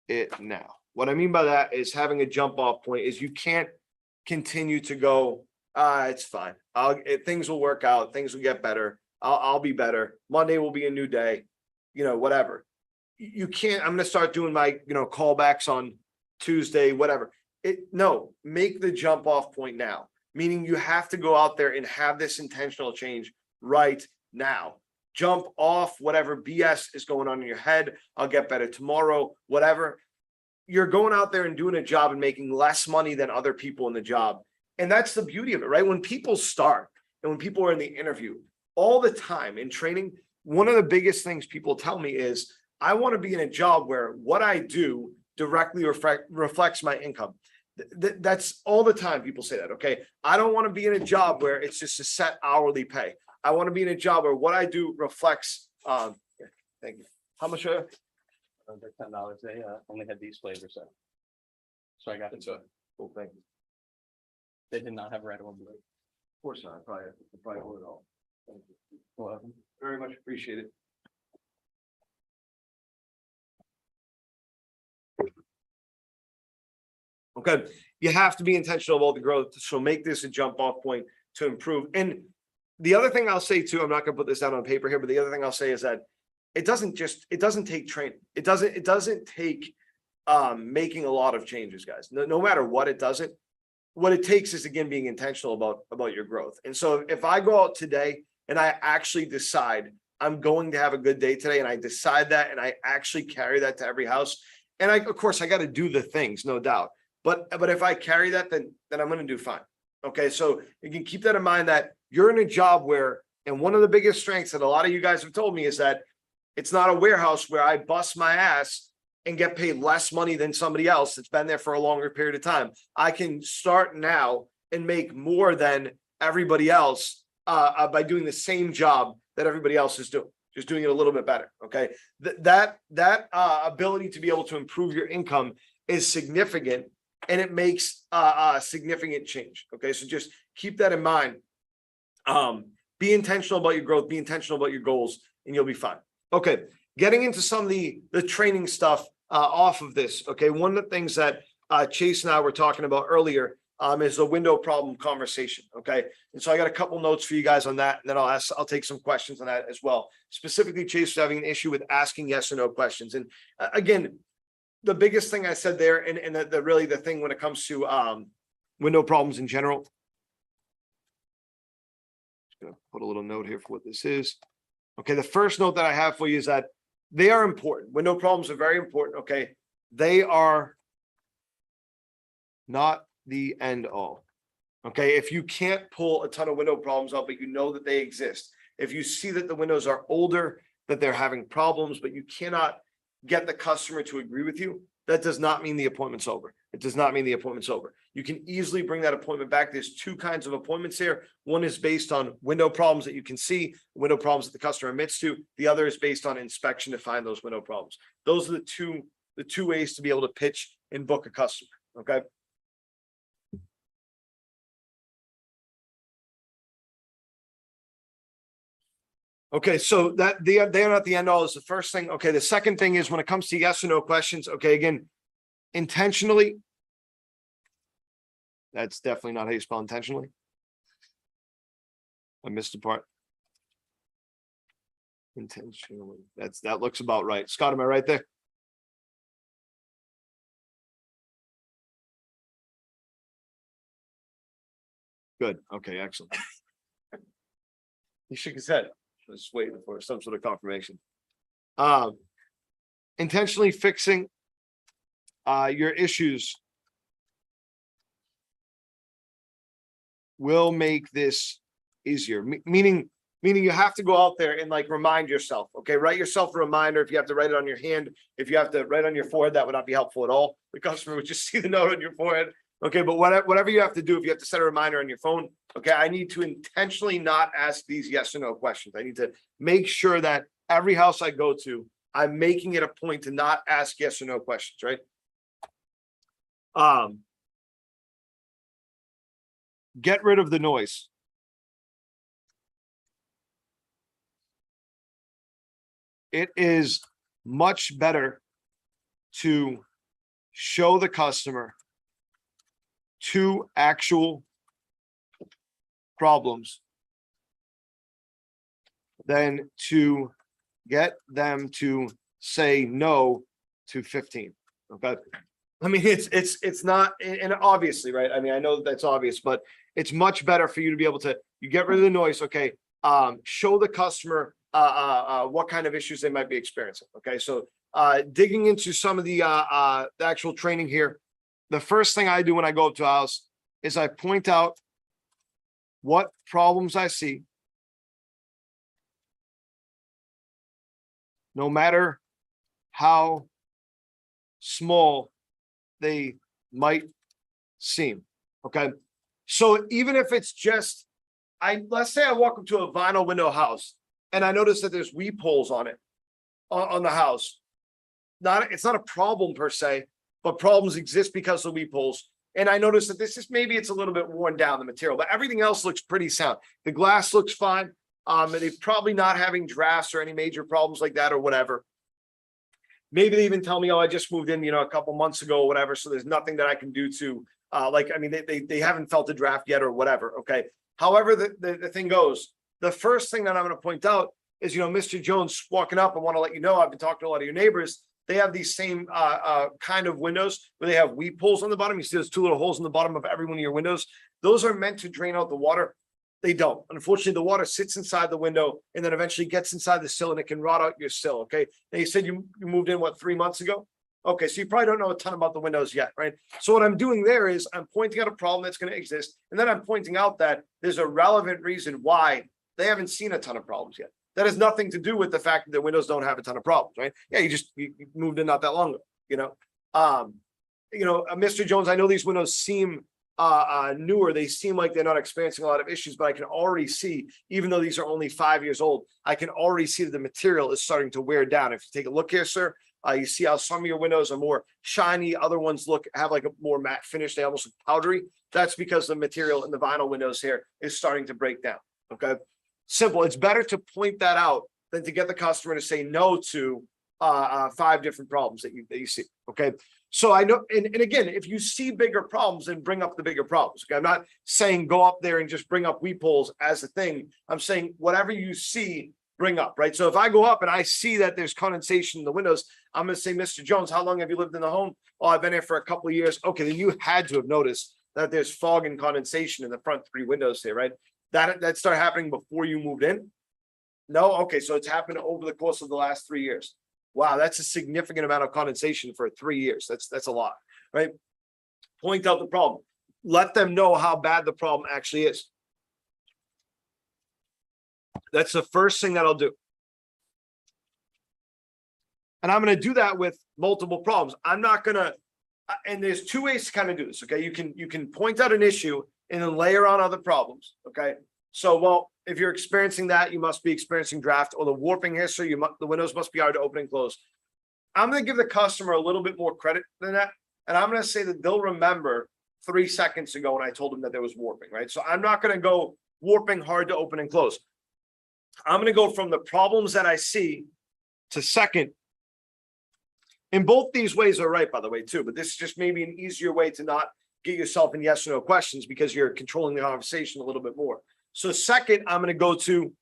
it now. What I mean by that is having a jump off point is you can't continue to go, it's fine. Things will work out. Things will get better. I'll be better. Monday will be a new day, whatever. You can't, I'm going to start doing my, callbacks on Tuesday, whatever. No, make the jump off point now, meaning you have to go out there and have this intentional change right now. Jump off whatever BS is going on in your head. I'll get better tomorrow, whatever. You're going out there and doing a job and making less money than other people in the job. And that's the beauty of it, right? When people start and when people are in the interview all the time in training, one of the biggest things people tell me is, I want to be in a job where what I do directly reflects my income. That's all the time people say that. Okay. I don't want to be in a job where it's just a set hourly pay. I want to be in a job where what I do reflects, thank you. How much? Under $10, they only had these flavors. So I got it. Cool, thank you. They did not have red or blue. Of course not. I probably will it all. Thank you. Welcome. Very much appreciate it. Okay, you have to be intentional about the growth. So make this a jump off point to improve. And the other thing I'll say too, I'm not going to put this down on paper here, but the other thing I'll say is that it doesn't take training. It doesn't take making a lot of changes, guys. No matter what, it doesn't. What it takes is, again, being intentional about your growth. And so if I go out today and I actually decide I'm going to have a good day today, and I decide that, and I actually carry that to every house, and of course I got to do the things, no doubt. But if I carry that, then I'm going to do fine. Okay, so you can keep that in mind, that you're in a job where, and one of the biggest strengths that a lot of you guys have told me is that it's not a warehouse where I bust my ass and get paid less money than somebody else that's been there for a longer period of time. I can start now and make more than everybody else by doing the same job that everybody else is doing, just doing it a little bit better. Okay, that ability to be able to improve your income is significant, and it makes a significant change. Okay, so just keep that in mind. Be intentional about your growth, be intentional about your goals, and you'll be fine. Okay, getting into some of the training stuff off of this. Okay, one of the things that Chase and I were talking about earlier is the window problem conversation. Okay, and so I got a couple notes for you guys on that, and then I'll take some questions on that as well. Specifically, Chase was having an issue with asking yes or no questions, and again, the biggest thing I said there, and really the thing when it comes to window problems in general. Just gonna put a little note here for what this is. Okay, the first note that I have for you is that they are important. Window problems are very important. Okay, they are not the end all. Okay, if you can't pull a ton of window problems up, but you know that they exist, if you see that the windows are older, that they're having problems, but you cannot get the customer to agree with you, that does not mean the appointment's over. It does not mean the appointment's over. You can easily bring that appointment back. There's two kinds of appointments here. One is based on window problems that you can see, window problems that the customer admits to. The other is based on inspection to find those window problems. Those are the two ways to be able to pitch and book a customer. Okay. Okay, so that they are not the end all is the first thing. Okay, the second thing is when it comes to yes or no questions. Okay, again, intentionally. That's definitely not how you spell intentionally. I missed a part. Intentionally. That looks about right. Scott, am I right there? Good. Okay, excellent. He shook his head. I was waiting for some sort of confirmation. Intentionally fixing your issues will make this easier. Meaning you have to go out there and like remind yourself, okay? Write yourself a reminder. If you have to write it on your hand, if you have to write on your forehead, that would not be helpful at all. The customer would just see the note on your forehead. Okay, but whatever you have to do, if you have to set a reminder on your phone, okay, I need to intentionally not ask these yes or no questions. I need to make sure that every house I go to, I'm making it a point to not ask yes or no questions, right? Get rid of the noise. It is much better to show the customer two actual problems than to get them to say no to 15. Okay. I mean, it's not, and obviously, right? I mean, I know that's obvious, but it's much better for you to be able to, you get rid of the noise. Okay. Show the customer what kind of issues they might be experiencing. Okay. So digging into some of the actual training here, the first thing I do when I go up to a house is I point out what problems I see. No matter how small they might seem. Okay. So even if it's just, let's say I walk up to a vinyl window house and I notice that there's weep holes on it, on the house. It's not a problem per se, but problems exist because of weep holes. And I noticed that maybe it's a little bit worn down, the material, but everything else looks pretty sound. The glass looks fine. And they're probably not having drafts or any major problems like that or whatever. Maybe they even tell me, oh, I just moved in, a couple months ago or whatever. So there's nothing that I can do to, they haven't felt a draft yet or whatever. Okay. However, the thing goes, the first thing that I'm going to point out is, Mr. Jones walking up. I want to let you know, I've been talking to a lot of your neighbors. They have these same kind of windows where they have weep holes on the bottom. You see those two little holes in the bottom of every one of your windows. Those are meant to drain out the water. They don't. Unfortunately, the water sits inside the window and then eventually gets inside the sill and it can rot out your sill. Okay. Now you said you moved in, 3 months ago? Okay. So you probably don't know a ton about the windows yet, right? So what I'm doing there is I'm pointing out a problem that's going to exist. And then I'm pointing out that there's a relevant reason why they haven't seen a ton of problems yet. That has nothing to do with the fact that the windows don't have a ton of problems, right? Yeah, you moved in not that long ago, Mr. Jones, I know these windows seem newer. They seem like they're not experiencing a lot of issues, but I can already see, even though these are only 5 years old, I can already see that the material is starting to wear down. If you take a look here, sir, you see how some of your windows are more shiny. Other ones have like a more matte finish. They almost look powdery. That's because the material in the vinyl windows here is starting to break down. Okay. Simple. It's better to point that out than to get the customer to say no to 5 different problems that you see. Okay. So I know, and again, if you see bigger problems, then bring up the bigger problems. Okay. I'm not saying go up there and just bring up weep holes as a thing. I'm saying whatever you see, bring up, right? So if I go up and I see that there's condensation in the windows, I'm going to say, Mr. Jones, how long have you lived in the home? Oh, I've been here for a couple of years. Okay. Then you had to have noticed that there's fog and condensation in the front 3 windows here, right? That started happening before you moved in? No? Okay, so it's happened over the course of the last 3 years. Wow, that's a significant amount of condensation for 3 years. That's a lot, right? Point out the problem. Let them know how bad the problem actually is. That's the first thing that I'll do. And I'm going to do that with multiple problems. I'm not going to, and there's 2 ways to kind of do this, okay? You can point out an issue and then layer on other problems. Okay. So, well, if you're experiencing that, you must be experiencing draft or the warping history. The windows must be hard to open and close. I'm going to give the customer a little bit more credit than that. And I'm going to say that they'll remember 3 seconds ago when I told them that there was warping, right? So I'm not going to go warping hard to open and close. I'm going to go from the problems that I see to second. And both these ways are right, by the way, too, but this is just maybe an easier way to not get yourself in yes or no questions because you're controlling the conversation a little bit more. So second, I'm going to go to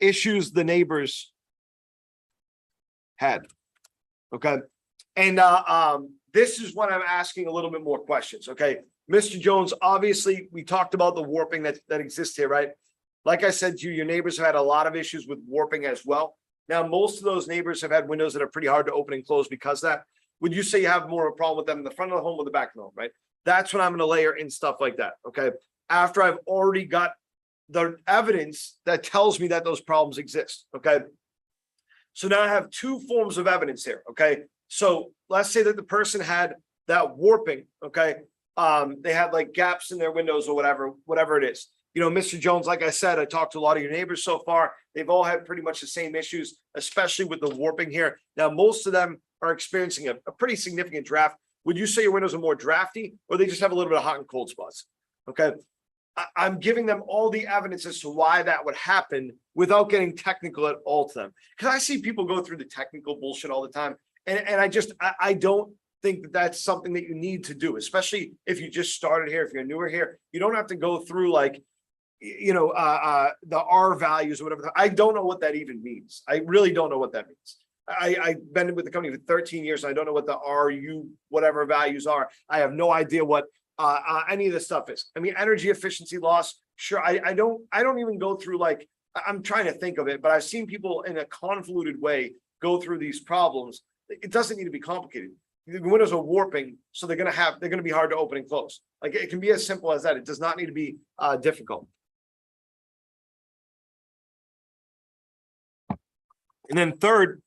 issues the neighbors had. Okay. And this is when I'm asking a little bit more questions. Okay. Mr. Jones, obviously we talked about the warping that exists here, right? Like I said to you, your neighbors have had a lot of issues with warping as well. Now, most of those neighbors have had windows that are pretty hard to open and close because of that. Would you say you have more of a problem with them in the front of the home or the back of the home, right? That's when I'm gonna layer in stuff like that, okay? After I've already got the evidence that tells me that those problems exist, okay? So now I have two forms of evidence here, okay? So let's say that the person had that warping, okay? They had like gaps in their windows or whatever it is. You know, Mr. Jones, like I said, I talked to a lot of your neighbors so far. They've all had pretty much the same issues, especially with the warping here. Now, most of them are experiencing a pretty significant draft. Would you say your windows are more drafty or they just have a little bit of hot and cold spots? Okay. I'm giving them all the evidence as to why that would happen without getting technical at all to them. Because I see people go through the technical bullshit all the time. And I don't think that that's something that you need to do, especially if you just started here, if you're newer here. You don't have to go through like, you know, the R values or whatever. I don't know what that even means. I really don't know what that means. I've been with the company for 13 years. And I don't know what the RU whatever values are. I have no idea what any of this stuff is. I mean, energy efficiency loss. Sure. I don't even go through like, I'm trying to think of it, but I've seen people in a convoluted way go through these problems. It doesn't need to be complicated. The windows are warping, so they're going to be hard to open and close. Like it can be as simple as that. It does not need to be difficult. And then third,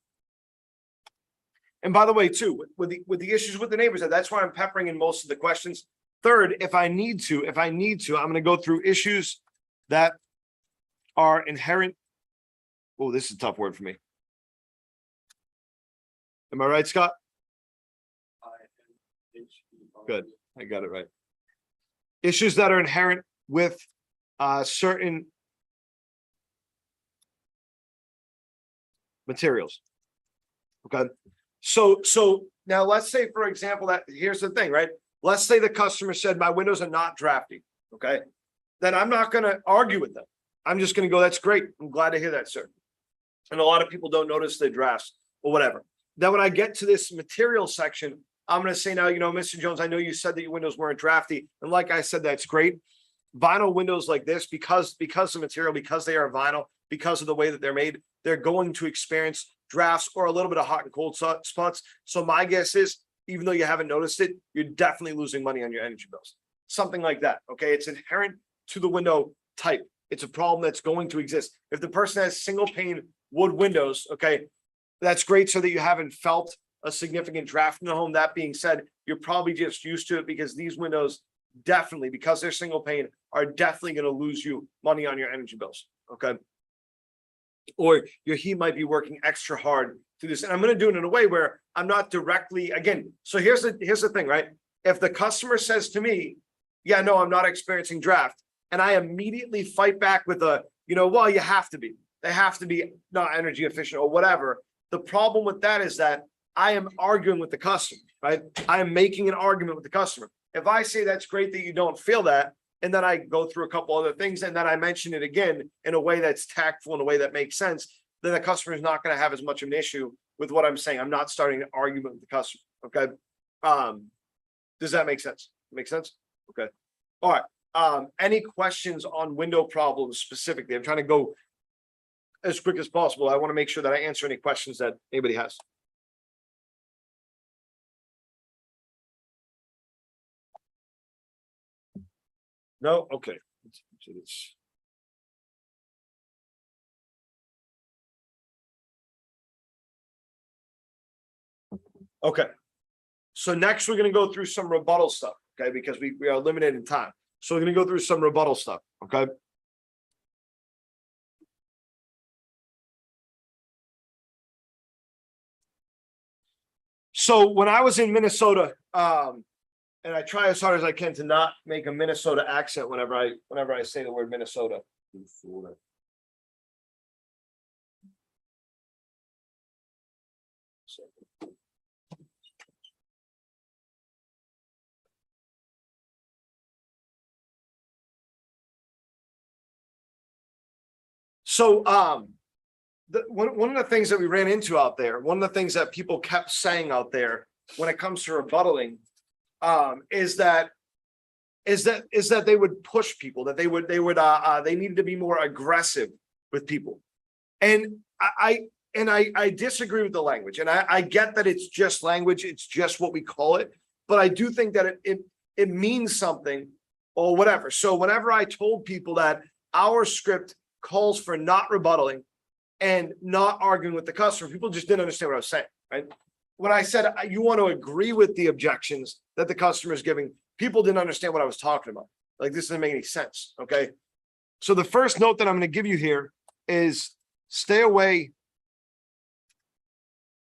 and by the way, too, with the issues with the neighbors, that's why I'm peppering in most of the questions. Third, if I need to, I'm going to go through issues that are inherent. Oh, this is a tough word for me. Am I right, Scott? Good. I got it right. Issues that are inherent with certain materials. Okay. So now let's say, for example, that here's the thing, right? Let's say the customer said my windows are not drafty. Okay. Then I'm not going to argue with them. I'm just going to go, that's great. I'm glad to hear that, sir. And a lot of people don't notice the drafts or whatever. Then when I get to this material section, I'm going to say now, you know, Mr. Jones, I know you said that your windows weren't drafty. And like I said, that's great. Vinyl windows like this, because of material, because they are vinyl, because of the way that they're made, they're going to experience drafts or a little bit of hot and cold spots. So my guess is, even though you haven't noticed it, you're definitely losing money on your energy bills. Something like that. Okay. It's inherent to the window type. It's a problem that's going to exist. If the person has single pane wood windows, okay, that's great so that you haven't felt a significant draft in the home. That being said, you're probably just used to it because these windows definitely, because they're single pane, are definitely going to lose you money on your energy bills. Okay. Or your heat might be working extra hard through this. And I'm going to do it in a way where I'm not directly, again, so here's the thing, right? If the customer says to me, yeah, no, I'm not experiencing draft, and I immediately fight back with a, you know, well, you have to be, they have to be not energy efficient or whatever. The problem with that is that I am arguing with the customer, right? I am making an argument with the customer. If I say that's great that you don't feel that, and then I go through a couple other things, and then I mention it again in a way that's tactful, in a way that makes sense, then the customer is not going to have as much of an issue with what I'm saying. I'm not starting an argument with the customer. Okay. Does that make sense? Make sense? Okay. All right. Any questions on window problems specifically? I'm trying to go as quick as possible. I want to make sure that I answer any questions that anybody has. No? Okay. Okay. So next we're going to go through some rebuttal stuff, okay? Because we are limited in time. So we're going to go through some rebuttal stuff, okay? So when I was in Minnesota, and I try as hard as I can to not make a Minnesota accent whenever I say the word Minnesota. So one of the things that we ran into out there, one of the things that people kept saying out there when it comes to rebuttaling, is that they would push people, that they needed to be more aggressive with people. And and I disagree with the language, and I get that it's just language, it's just what we call it. But I do think that it means something or whatever. So whenever I told people that our script calls for not rebuttaling and not arguing with the customer, people just didn't understand what I was saying, right? When I said you want to agree with the objections that the customer is giving, people didn't understand what I was talking about. Like, this doesn't make any sense, okay? So the first note that I'm going to give you here is stay away.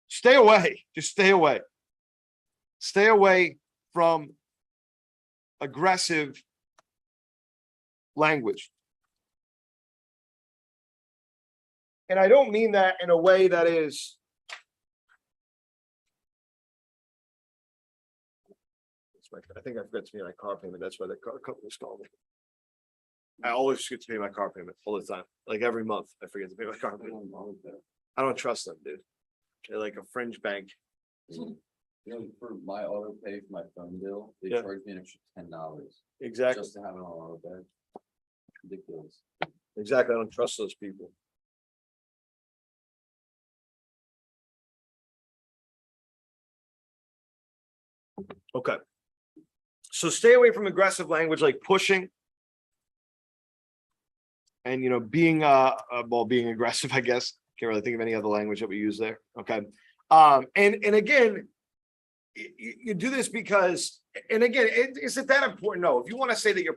Stay away. Just stay away. Stay away from aggressive language. And I don't mean that in a way that is I think I forgot to pay my car payment. That's why the car company's calling me. I always forget to pay my car payment all the time. Like every month, I forget to pay my car payment. I don't trust them, dude. They're like a fringe bank. You know, for my auto pay for my phone bill, they Yeah. charge me an extra $10 Exactly. just to have it on auto pay. Ridiculous. Exactly. I don't trust those people. Okay. So stay away from aggressive language like pushing. And being being aggressive, I guess. Can't really think of any other language that we use there. Okay. And again, you do this because, and again, is it that important? No. If you want to say that you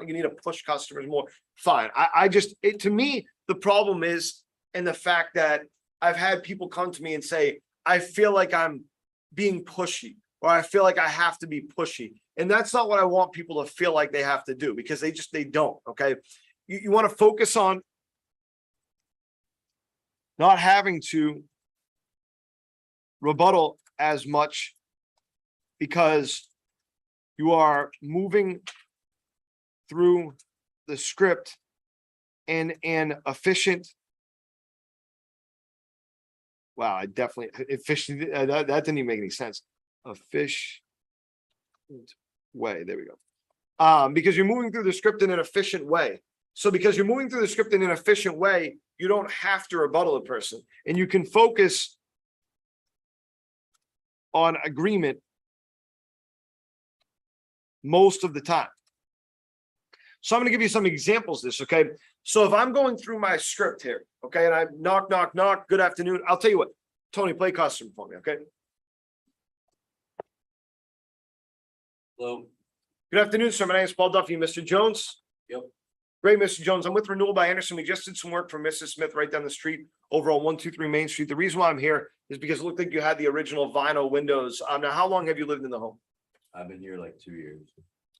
need to push customers more, fine. To me, the problem is in the fact that I've had people come to me and say, I feel like I'm being pushy, or I feel like I have to be pushy. And that's not what I want people to feel like they have to do, because they don't. Okay. You want to focus on not having to rebuttal as much, because you are moving through the script in an efficient. Wow, I definitely efficient. That didn't even make any sense. Efficient way. There we go. Because you're moving through the script in an efficient way. So because you're moving through the script in an efficient way, you don't have to rebuttal a person, and you can focus on agreement most of the time. So I'm going to give you some examples of this, okay? So if I'm going through my script here, okay, and I knock, knock, knock, good afternoon. I'll tell you what, Tony, play customer for me, okay? Hello. Good afternoon, sir. My name is Paul Duffy. Mr. Jones? Yep. Great, Mr. Jones. I'm with Renewal by Anderson. We just did some work for Mrs. Smith right down the street over on 123 Main Street. The reason why I'm here is because it looked like you had the original vinyl windows. Now, how long have you lived in the home? I've been here like 2 years.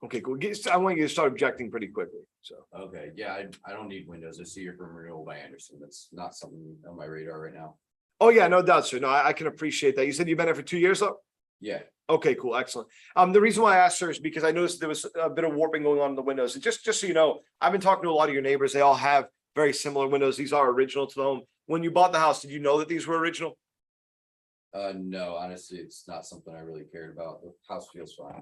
Okay, cool. I want you to start objecting pretty quickly, so. Okay, yeah, I don't need windows. I see you're from Renewal by Anderson. That's not something on my radar right now. Oh, yeah, no doubt, sir. No, I can appreciate that. You said you've been there for 2 years, though? Yeah, Okay, cool, excellent. The reason why I asked, sir, is because I noticed there was a bit of warping going on in the windows. And just so you know, I've been talking to a lot of your neighbors. They all have very similar windows. These are original to the home. When you bought the house, did you know that these were original? no, honestly, it's not something I really cared about. The house feels fine.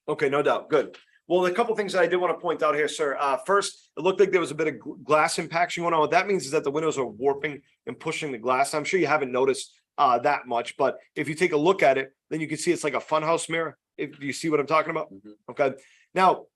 Okay, no doubt. Good. Well, a couple things that I did want to point out here, sir. First, it looked like there was a bit of glass impaction going on. What that means is that the windows are warping and pushing the glass. I'm sure you haven't noticed that much, but if you take a look at it, then you can see it's like a funhouse mirror. If you see what I'm talking about. Mhm. Okay. Now,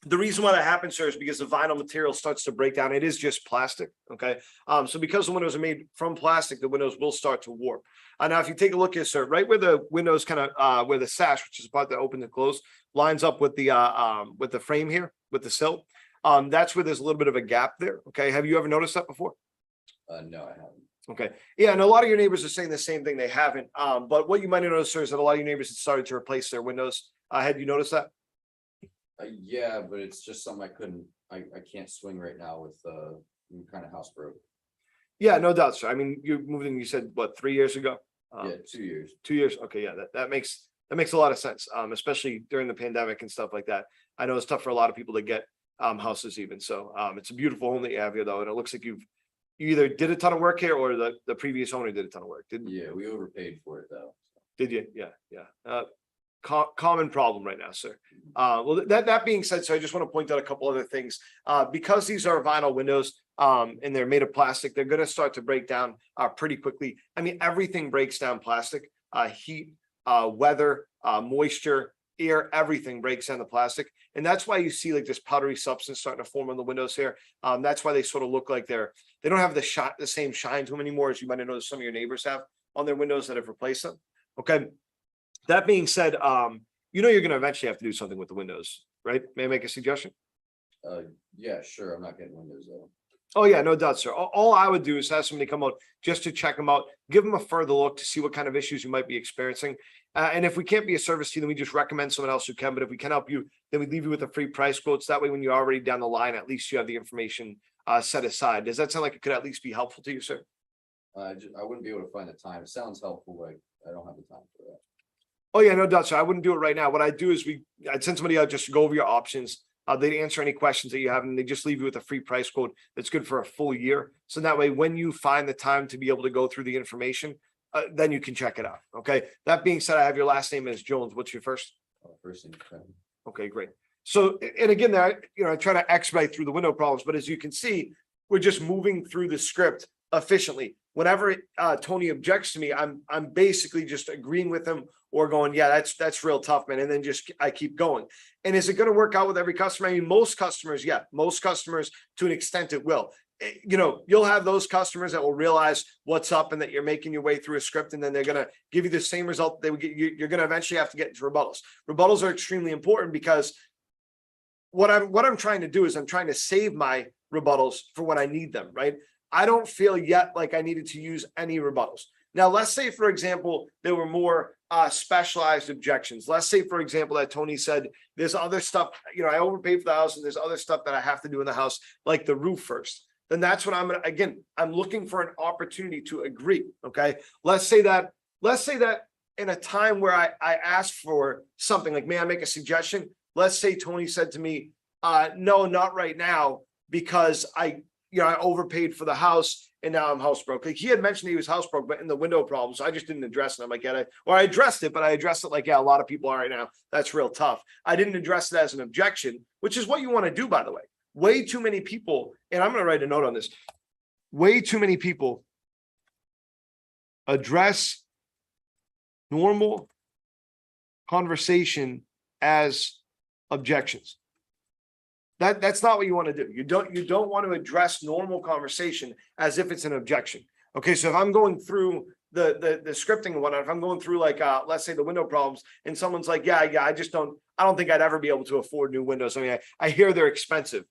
the reason why that happens, sir, is because the vinyl material starts to break down. It is just plastic. Okay. So because the windows are made from plastic, the windows will start to warp. Now, if you take a look here, sir, right where the windows kind of where the sash, which is the part that opens and closes, lines up with the frame here, with the sill. That's where there's a little bit of a gap there. Okay. Have you ever noticed that before? No, I haven't. Okay. Yeah, and a lot of your neighbors are saying the same thing. They haven't. But what you might notice, sir, is that a lot of your neighbors have started to replace their windows. Had you noticed that? Yeah, but it's just something I can't swing right now with kind of house broke. Yeah, no doubt, sir. I mean, you moved in, you said, what, 3 years ago? Yeah, 2 years. 2 years. Okay, yeah, that makes a lot of sense. Especially during the pandemic and stuff like that. I know it's tough for a lot of people to get houses even. So it's a beautiful home that you have here, though, and it looks like you either did a ton of work here or the previous owner did a ton of work. Didn't? Yeah, we overpaid for it though. Did you? Yeah, yeah. Common problem right now, sir. Well, that being said, so I just want to point out a couple other things. Because these are vinyl windows, and they're made of plastic, they're gonna start to break down pretty quickly. I mean, everything breaks down plastic, heat, weather, moisture, air, everything breaks down the plastic. And that's why you see like this powdery substance starting to form on the windows here. That's why they sort of look like they don't have the same shine to them anymore, as you might have noticed some of your neighbors have on their windows that have replaced them. Okay. That being said, you're gonna eventually have to do something with the windows, right? May I make a suggestion? Yeah, sure. I'm not getting windows though. Oh, yeah, no doubt, sir. All I would do is have somebody come out just to check them out, give them a further look to see what kind of issues you might be experiencing. And if we can't be a service to you, then we just recommend someone else who can. But if we can help you, then we leave you with a free price quotes. That way, when you're already down the line, at least you have the information set aside. Does that sound like it could at least be helpful to you, sir? I wouldn't be able to find the time. It sounds helpful, but I don't have the time for that. Oh, yeah, no doubt, sir. I wouldn't do it right now. What I'd do is I'd send somebody out just to go over your options. They'd answer any questions that you have, and they just leave you with a free price quote that's good for a full year. So that way, when you find the time to be able to go through the information, then you can check it out. Okay. That being said, I have your last name as Jones. What's your first? First thing. Okay, great. So, and again, there, I try to expedite through the window problems, but as you can see, we're just moving through the script efficiently. Whenever Tony objects to me, I'm basically just agreeing with him or going, yeah, that's real tough, man. And then I keep going. And is it going to work out with every customer? I mean, most customers, yeah, most customers to an extent it will. You'll have those customers that will realize what's up and that you're making your way through a script, and then they're going to give you the same result they would get. You're going to eventually have to get into rebuttals. Rebuttals are extremely important because what I'm trying to do is I'm trying to save my rebuttals for when I need them, right? I don't feel yet like I needed to use any rebuttals. Now, let's say, for example, there were more specialized objections. Let's say, for example, that Tony said, there's other stuff, I overpaid for the house and there's other stuff that I have to do in the house, like the roof first. Then that's what I'm looking for an opportunity to agree. Okay. Let's say that in a time where I asked for something like, may I make a suggestion? Let's say Tony said to me, no, not right now, because I overpaid for the house and now I'm house broke. Like he had mentioned he was house broke, but in the window problem, so I just didn't address it. I'm like, I addressed it, but I addressed it like, yeah, a lot of people are right now. That's real tough. I didn't address it as an objection, which is what you want to do, by the way. Way too many people, and I'm going to write a note on this. Way too many people address normal conversation as objections. That's not what you want to do. You don't want to address normal conversation as if it's an objection. Okay, so if I'm going through the scripting and whatnot, if I'm going through like let's say the window problems, and someone's like, yeah, I don't think I'd ever be able to afford new windows. I mean, I hear they're expensive.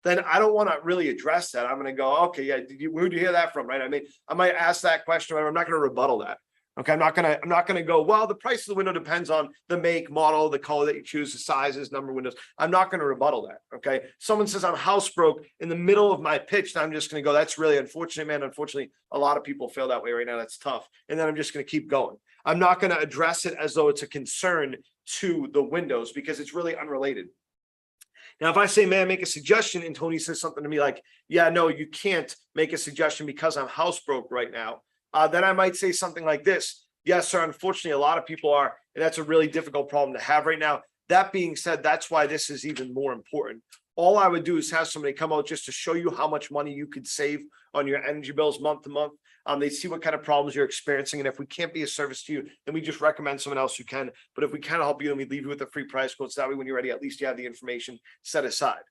Then I don't want to really address that. I'm going to go, okay, yeah, who'd you hear that from, right? I mean, I might ask that question, but I'm not going to rebuttal that. Okay, I'm not gonna go, well, the price of the window depends on the make, model, the color that you choose, the sizes, number of windows. I'm not gonna rebuttal that. Okay. Someone says I'm house broke in the middle of my pitch, and I'm just gonna go, that's really unfortunate, man. Unfortunately, a lot of people feel that way right now. That's tough. And then I'm just gonna keep going. I'm not gonna address it as though it's a concern to the windows because it's really unrelated. Now, if I say, man, make a suggestion, and Tony says something to me like, yeah, no, you can't make a suggestion because I'm house broke right now. Then I might say something like this. Yes, sir. Unfortunately, a lot of people are, and that's a really difficult problem to have right now. That being said, that's why this is even more important. All I would do is have somebody come out just to show you how much money you could save on your energy bills month to month. They see what kind of problems you're experiencing. And if we can't be a service to you, then we just recommend someone else who can. But if we can help you, then we leave you with a free price quote. So that way, when you're ready, at least you have the information set aside.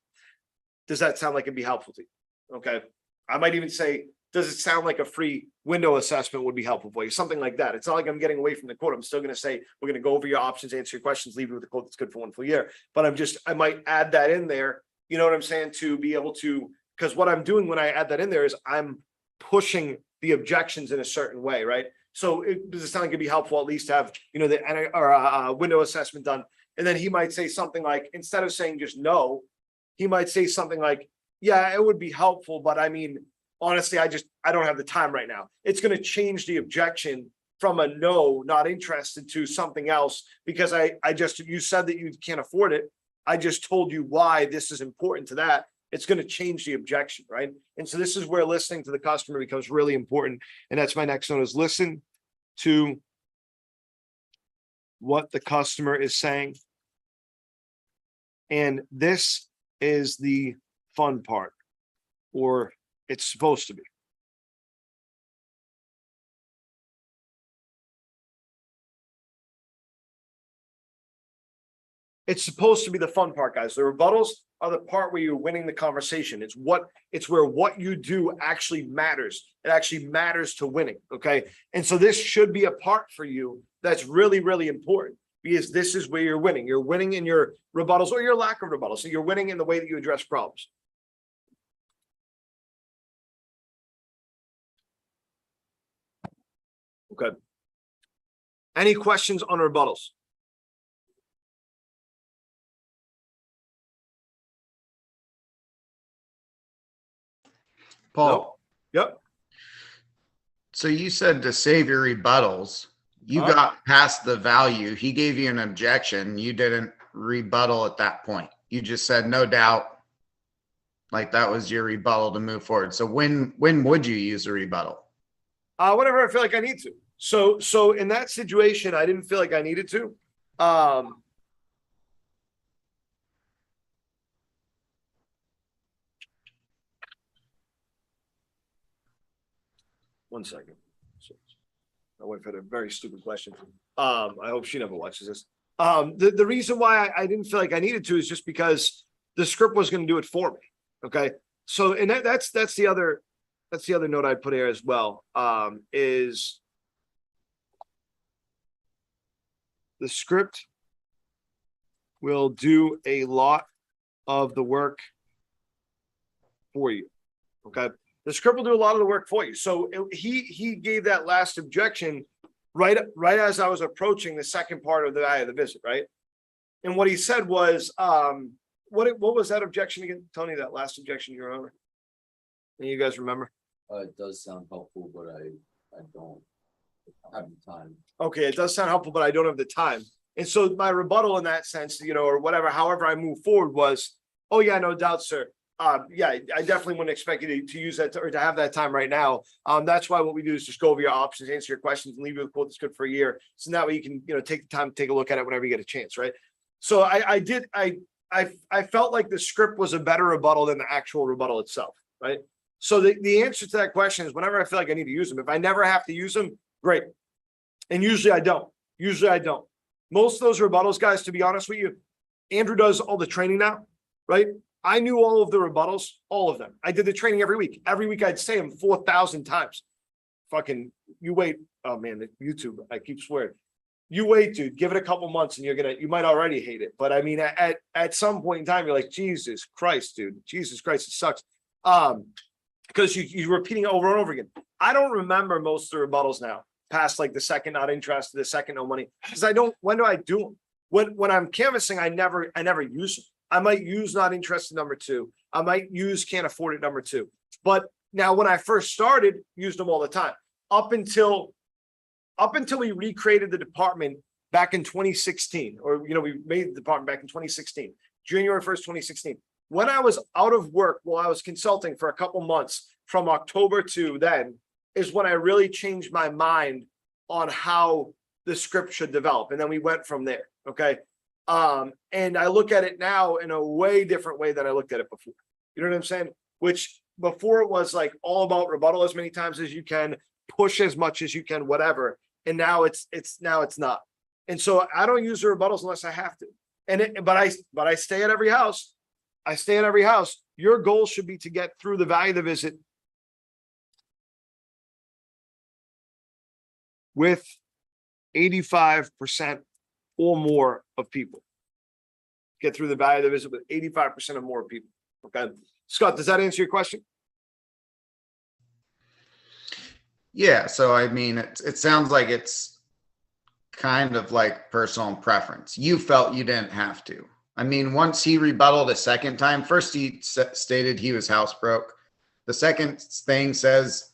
Does that sound like it'd be helpful to you? Okay. I might even say, does it sound like a free window assessment would be helpful for you? Something like that. It's not like I'm getting away from the quote. I'm still going to say, we're going to go over your options, answer your questions, leave you with a quote that's good for 1 full year. But I might add that in there. You know what I'm saying? To be able to, because what I'm doing when I add that in there is I'm pushing the objections in a certain way, right? So does it sound like it'd be helpful at least to have, the window assessment done? And then he might say something like, instead of saying just no, he might say something like, yeah, it would be helpful, but I mean, honestly, I don't have the time right now. It's going to change the objection from a no, not interested, to something else, because you said that you can't afford it. I just told you why this is important to that. It's going to change the objection, right? And so this is where listening to the customer becomes really important. And that's my next note, is listen to what the customer is saying. And this is the fun part, or it's supposed to be. It's supposed to be the fun part, guys. The rebuttals are the part where you're winning the conversation. It's where what you do actually matters. It actually matters to winning. Okay. And so this should be a part for you that's really, really important, because this is where you're winning. You're winning in your rebuttals or your lack of rebuttals. So you're winning in the way that you address problems. Okay. Any questions on rebuttals? Paul, Yep. so you said to save your rebuttals, you Huh? got past the value. He gave you an objection. You didn't rebuttal at that point. You just said, no doubt. Like that was your rebuttal to move forward. So when would you use a rebuttal? Whenever I feel like I need to. So in that situation, I didn't feel like I needed to. One second. My wife had a very stupid question. I hope she never watches this. The reason why I didn't feel like I needed to is just because the script was going to do it for me. Okay. So, and that's the other note I put here as well. Is the script will do a lot of the work for you. Okay. The script will do a lot of the work for you. So he gave that last objection right as I was approaching the second part of the value of the visit, right? And what he said was, what was that objection again, Tony? That last objection you remember? And you guys remember? It does sound helpful, but I don't have the time. Okay, it does sound helpful, but I don't have the time. And so my rebuttal in that sense, or whatever, however I move forward was, oh yeah, no doubt, sir. Yeah, I definitely wouldn't expect you to use that or to have that time right now. That's why what we do is just go over your options, answer your questions, and leave you with a quote that's good for a year. So that way you can, take the time to take a look at it whenever you get a chance, right? So I felt like the script was a better rebuttal than the actual rebuttal itself, right? So the answer to that question is whenever I feel like I need to use them. If I never have to use them, great. And usually I don't. Most of those rebuttals, guys, to be honest with you, Andrew does all the training now, right? I knew all of the rebuttals, all of them. I did the training every week. Every week I'd say them 4,000 times. Fucking, you wait. Oh man, YouTube, I keep swearing. You wait, dude, give it a couple months and you might already hate it. But I mean, at some point in time, you're like, Jesus Christ, dude, Jesus Christ, it sucks. Because you're repeating it over and over again. I don't remember most of the rebuttals now, past like the second not interested, the second no money. Because when do I do them? When I'm canvassing, I never use them. I might use not interested number 2. I might use can't afford it number 2. But now when I first started, used them all the time. Up until we recreated the department back in 2016, or we made the department back in 2016, January 1st, 2016. When I was out of work while I was consulting for a couple months from October to then is when I really changed my mind on how the script should develop. And then we went from there. Okay. And I look at it now in a way different way than I looked at it before. You know what I'm saying? Which before it was like all about rebuttal as many times as you can, push as much as you can, whatever. And now it's not. And so I don't use the rebuttals unless I have to. But I stay at every house. Your goal should be to get through the value of the visit with 85% or more of people. Get through the value of the visit with 85% or more people. Okay. Scott, does that answer your question? Yeah. So, I mean, it sounds like it's kind of like personal preference. You felt you didn't have to. I mean, once he rebutted a second time, first he stated he was housebroke. The second thing says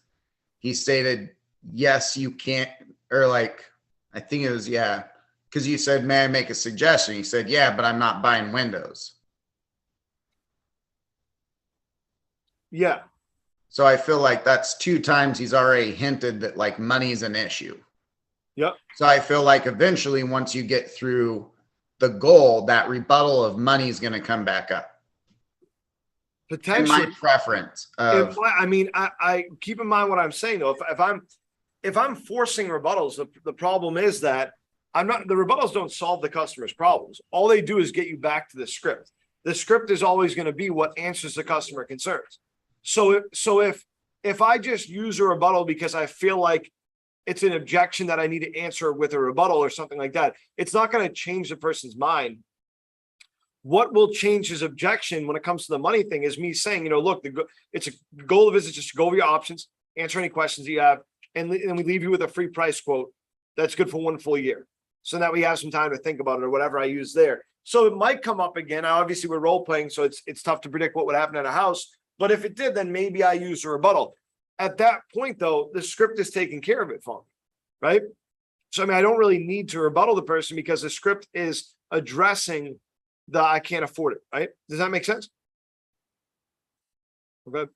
he stated, yes, you can't, or like, I think it was, yeah. Because you said, may I make a suggestion? He said, yeah, but I'm not buying windows. Yeah. So I feel like that's 2 times he's already hinted that like money's an issue. Yep. So I feel like eventually, once you get through the goal, that rebuttal of money is going to come back up. In Potentially. my preference If, of, I mean, I keep in mind what I'm saying though. If I'm forcing rebuttals, the problem is that the rebuttals don't solve the customer's problems. All they do is get you back to the script. The script is always going to be what answers the customer concerns. So if I just use a rebuttal because I feel like it's an objection that I need to answer with a rebuttal or something like that, it's not going to change the person's mind. What will change his objection when it comes to the money thing is me saying, look, it's a goal of it is just to go over your options, answer any questions you have, and we leave you with a free price quote that's good for 1 full year. So that we have some time to think about it or whatever I use there. So it might come up again. Obviously, we're role playing, so it's tough to predict what would happen at a house. But if it did, then maybe I use a rebuttal. At that point, though, the script is taking care of it for me, right? So I mean, I don't really need to rebuttal the person because the script is addressing I can't afford it, right? Does that make sense? Okay.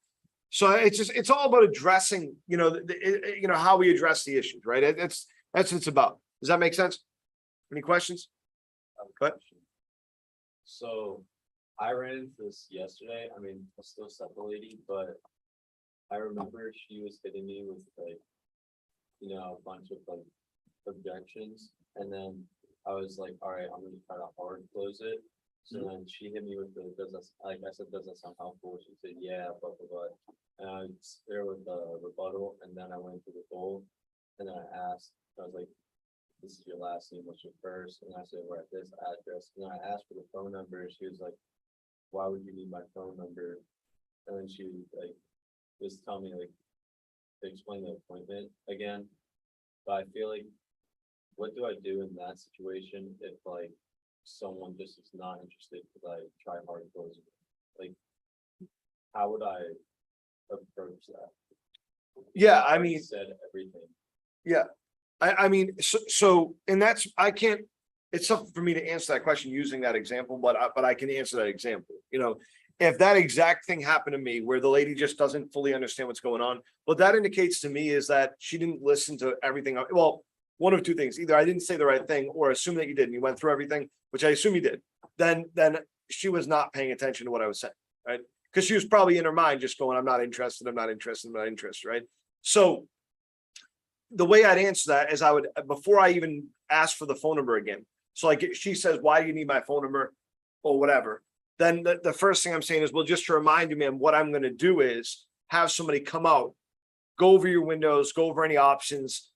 So it's all about addressing, how we address the issues, right? That's what it's about. Does that make sense? Any questions? But So I ran into this yesterday. I mean, I still suck the lady, but I remember she was hitting me with like, a bunch of like objections. And then I was like, all right, I'm gonna try to hard close it. So then she hit me with does that, like I said, does that sound helpful? She said, yeah, blah, blah, blah. And I was there with the rebuttal, and then I went to the goal, and then I was like, this is your last name, what's your first? And I said, we're at this address. And then I asked for the phone number. She was like, why would you need my phone number? And then she like was telling me like to explain the appointment again. But I feel like, what do I do in that situation if like someone just is not interested because I try hard to close it? Like, how would I approach that? yeah, I already mean, said everything. yeah, I mean, and that's, I can't, it's tough for me to answer that question using that example, but I can answer that example. If that exact thing happened to me where the lady just doesn't fully understand what's going on, what that indicates to me is that she didn't listen to everything. Well, one of two things: either I didn't say the right thing, or assume that you did and you went through everything, which I assume you did. Then she was not paying attention to what I was saying, right? Because she was probably in her mind just going, I'm not interested, I'm not interested, I'm not interested, right? So the way I'd answer that is I would, before I even ask for the phone number again. So like she says, why do you need my phone number or whatever? Then the first thing I'm saying is, well, just to remind you, man, what I'm going to do is have somebody come out, go over your windows, go over any options,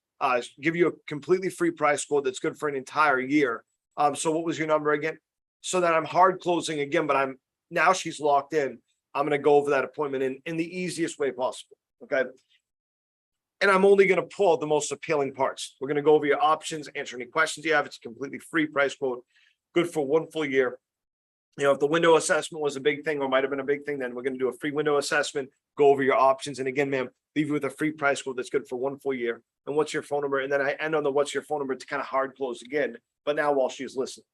give you a completely free price quote that's good for an entire year. So what was your number again? So that I'm hard closing again, but now she's locked in. I'm going to go over that appointment in the easiest way possible. Okay. And I'm only going to pull out the most appealing parts. We're going to go over your options, answer any questions you have. It's a completely free price quote, good for 1 full year. If the window assessment was a big thing or might have been a big thing, then we're going to do a free window assessment, go over your options. And again, ma'am, leave you with a free price quote that's good for 1 full year. And what's your phone number? And then I end on the what's your phone number to kind of hard close again, but now while she's listening.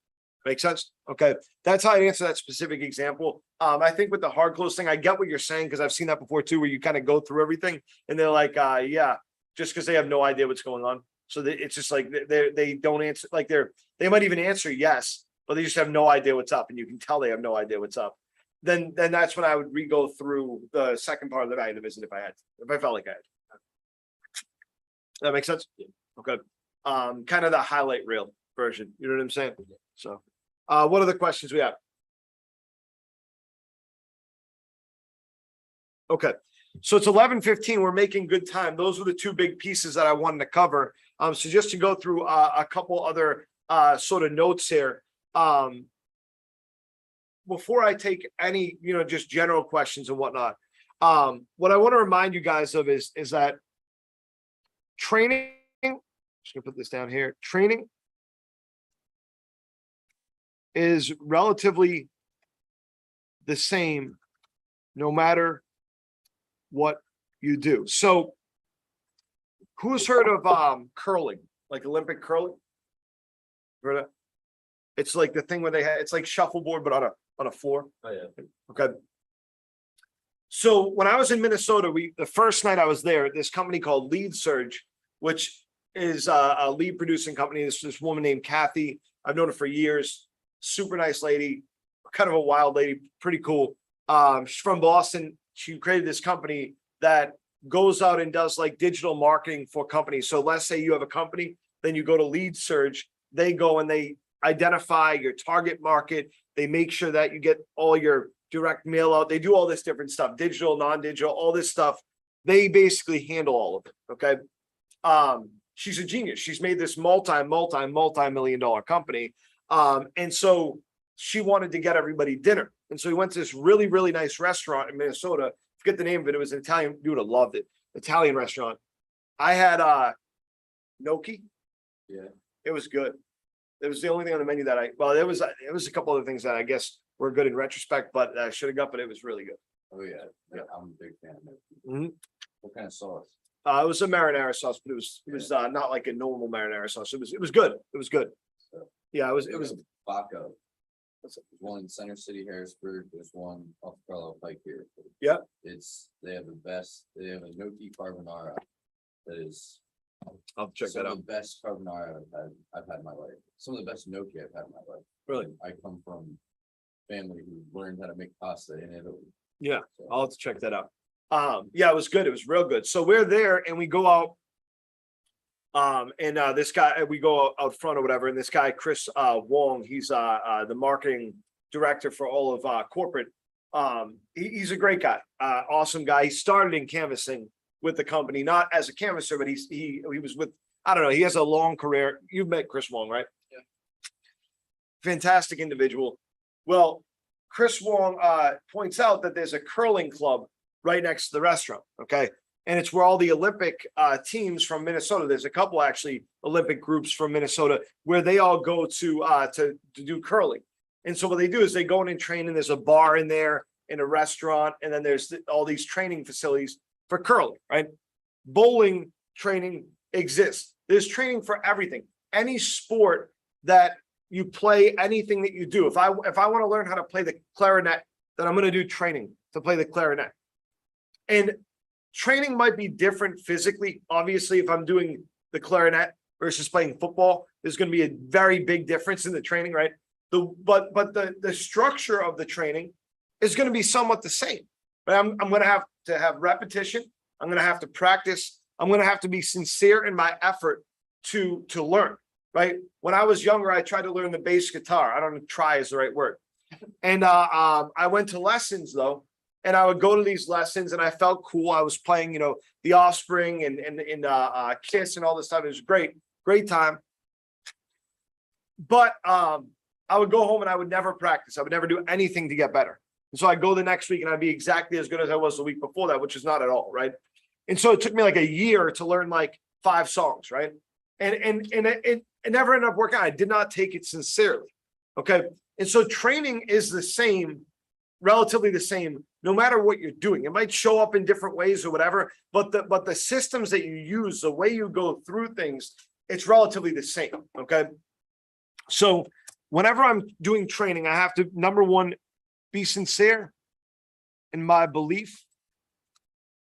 Make sense? Okay. That's how I answer that specific example. I think with the hard close thing, I get what you're saying, because I've seen that before too, where you kind of go through everything and they're like, yeah, just because they have no idea what's going on. So it's just like they don't answer, like they might even answer yes, but they just have no idea what's up, and you can tell they have no idea what's up. Then that's when I would re-go through the second part of the value visit if I felt like I had. That makes sense? Yeah. Okay. Kind of the highlight reel version. You know what I'm saying? So, what are the questions we have? Okay. So it's 11:15. We're making good time. Those were the two big pieces that I wanted to cover. So just to go through a couple other sort of notes here. Before I take any, just general questions and whatnot, what I want to remind you guys of is that training, just gonna put this down here, training is relatively the same no matter what you do. So who's heard of curling, like Olympic curling? Heard of it? It's like the thing where it's like shuffleboard, but on a floor. Oh yeah. Okay. So when I was in Minnesota, the first night I was there, this company called Lead Surge, which is a lead producing company. This woman named Kathy. I've known her for years. Super nice lady, kind of a wild lady, pretty cool. She's from Boston. She created this company that goes out and does like digital marketing for companies. So let's say you have a company, then you go to Lead Surge. They go and they identify your target market. They make sure that you get all your direct mail out. They do all this different stuff, digital, non-digital, all this stuff. They basically handle all of it. Okay. She's a genius. She's made this multi-million dollar company. And so she wanted to get everybody dinner. And so we went to this really, really nice restaurant in Minnesota. Forget the name of it. It was an Italian dude. I loved it. Italian restaurant. I had gnocchi. Yeah. It was good. It was the only thing on the menu that there was a couple other things that I guess were good in retrospect, but I should have got, but it was really good. Oh, yeah. Yeah, I'm a big fan of it. Mhm. What kind of sauce? It was a marinara sauce, but it was not like a normal marinara sauce. It was good. It was good. Yeah, it was. Baco. There's one in Center City, Harrisburg. There's one off Carlisle Pike here. Yeah. They have the best, they have a gnocchi carbonara that is I'll check some that of out. the best carbonara I've had in my life. Some of the best gnocchi I've had in my life. Really? I come from family who learned how to make pasta in Italy. Yeah, So, I'll have to check that out. Yeah, it was good. It was real good. So we're there and we go out. This guy, we go out front or whatever, and this guy, Chris Wong, he's the marketing director for all of corporate. He's a great guy, awesome guy. He started in canvassing with the company, not as a canvasser, but he was with, I don't know, he has a long career. You've met Chris Wong, right? Yeah. Fantastic individual. Well, Chris Wong points out that there's a curling club right next to the restaurant. Okay. And it's where all the Olympic teams from Minnesota, there's a couple actually Olympic groups from Minnesota where they all go to do curling. And so what they do is they go in and train, and there's a bar in there and a restaurant, and then there's all these training facilities for curling, right? Bowling training exists. There's training for everything. Any sport that you play, anything that you do. If I want to learn how to play the clarinet, then I'm going to do training to play the clarinet. And training might be different physically. Obviously, if I'm doing the clarinet versus playing football, there's going to be a very big difference in the training, right? But the structure of the training is going to be somewhat the same. But I'm going to have repetition. I'm going to have to practice. I'm going to have to be sincere in my effort to learn, right? When I was younger, I tried to learn the bass guitar. I don't know, try is the right word. And I went to lessons though. And I would go to these lessons and I felt cool. I was playing, the Offspring and Kiss and all this stuff. It was great time. But I would go home and I would never practice. I would never do anything to get better. And so I'd go the next week and I'd be exactly as good as I was the week before that, which is not at all, right? And so it took me like a year to learn like 5 songs, right? And it never ended up working out. I did not take it sincerely. Okay. And so training is the same, relatively the same, no matter what you're doing. It might show up in different ways or whatever, but the systems that you use, the way you go through things, it's relatively the same. Okay. So whenever I'm doing training, I have to, number one, be sincere in my belief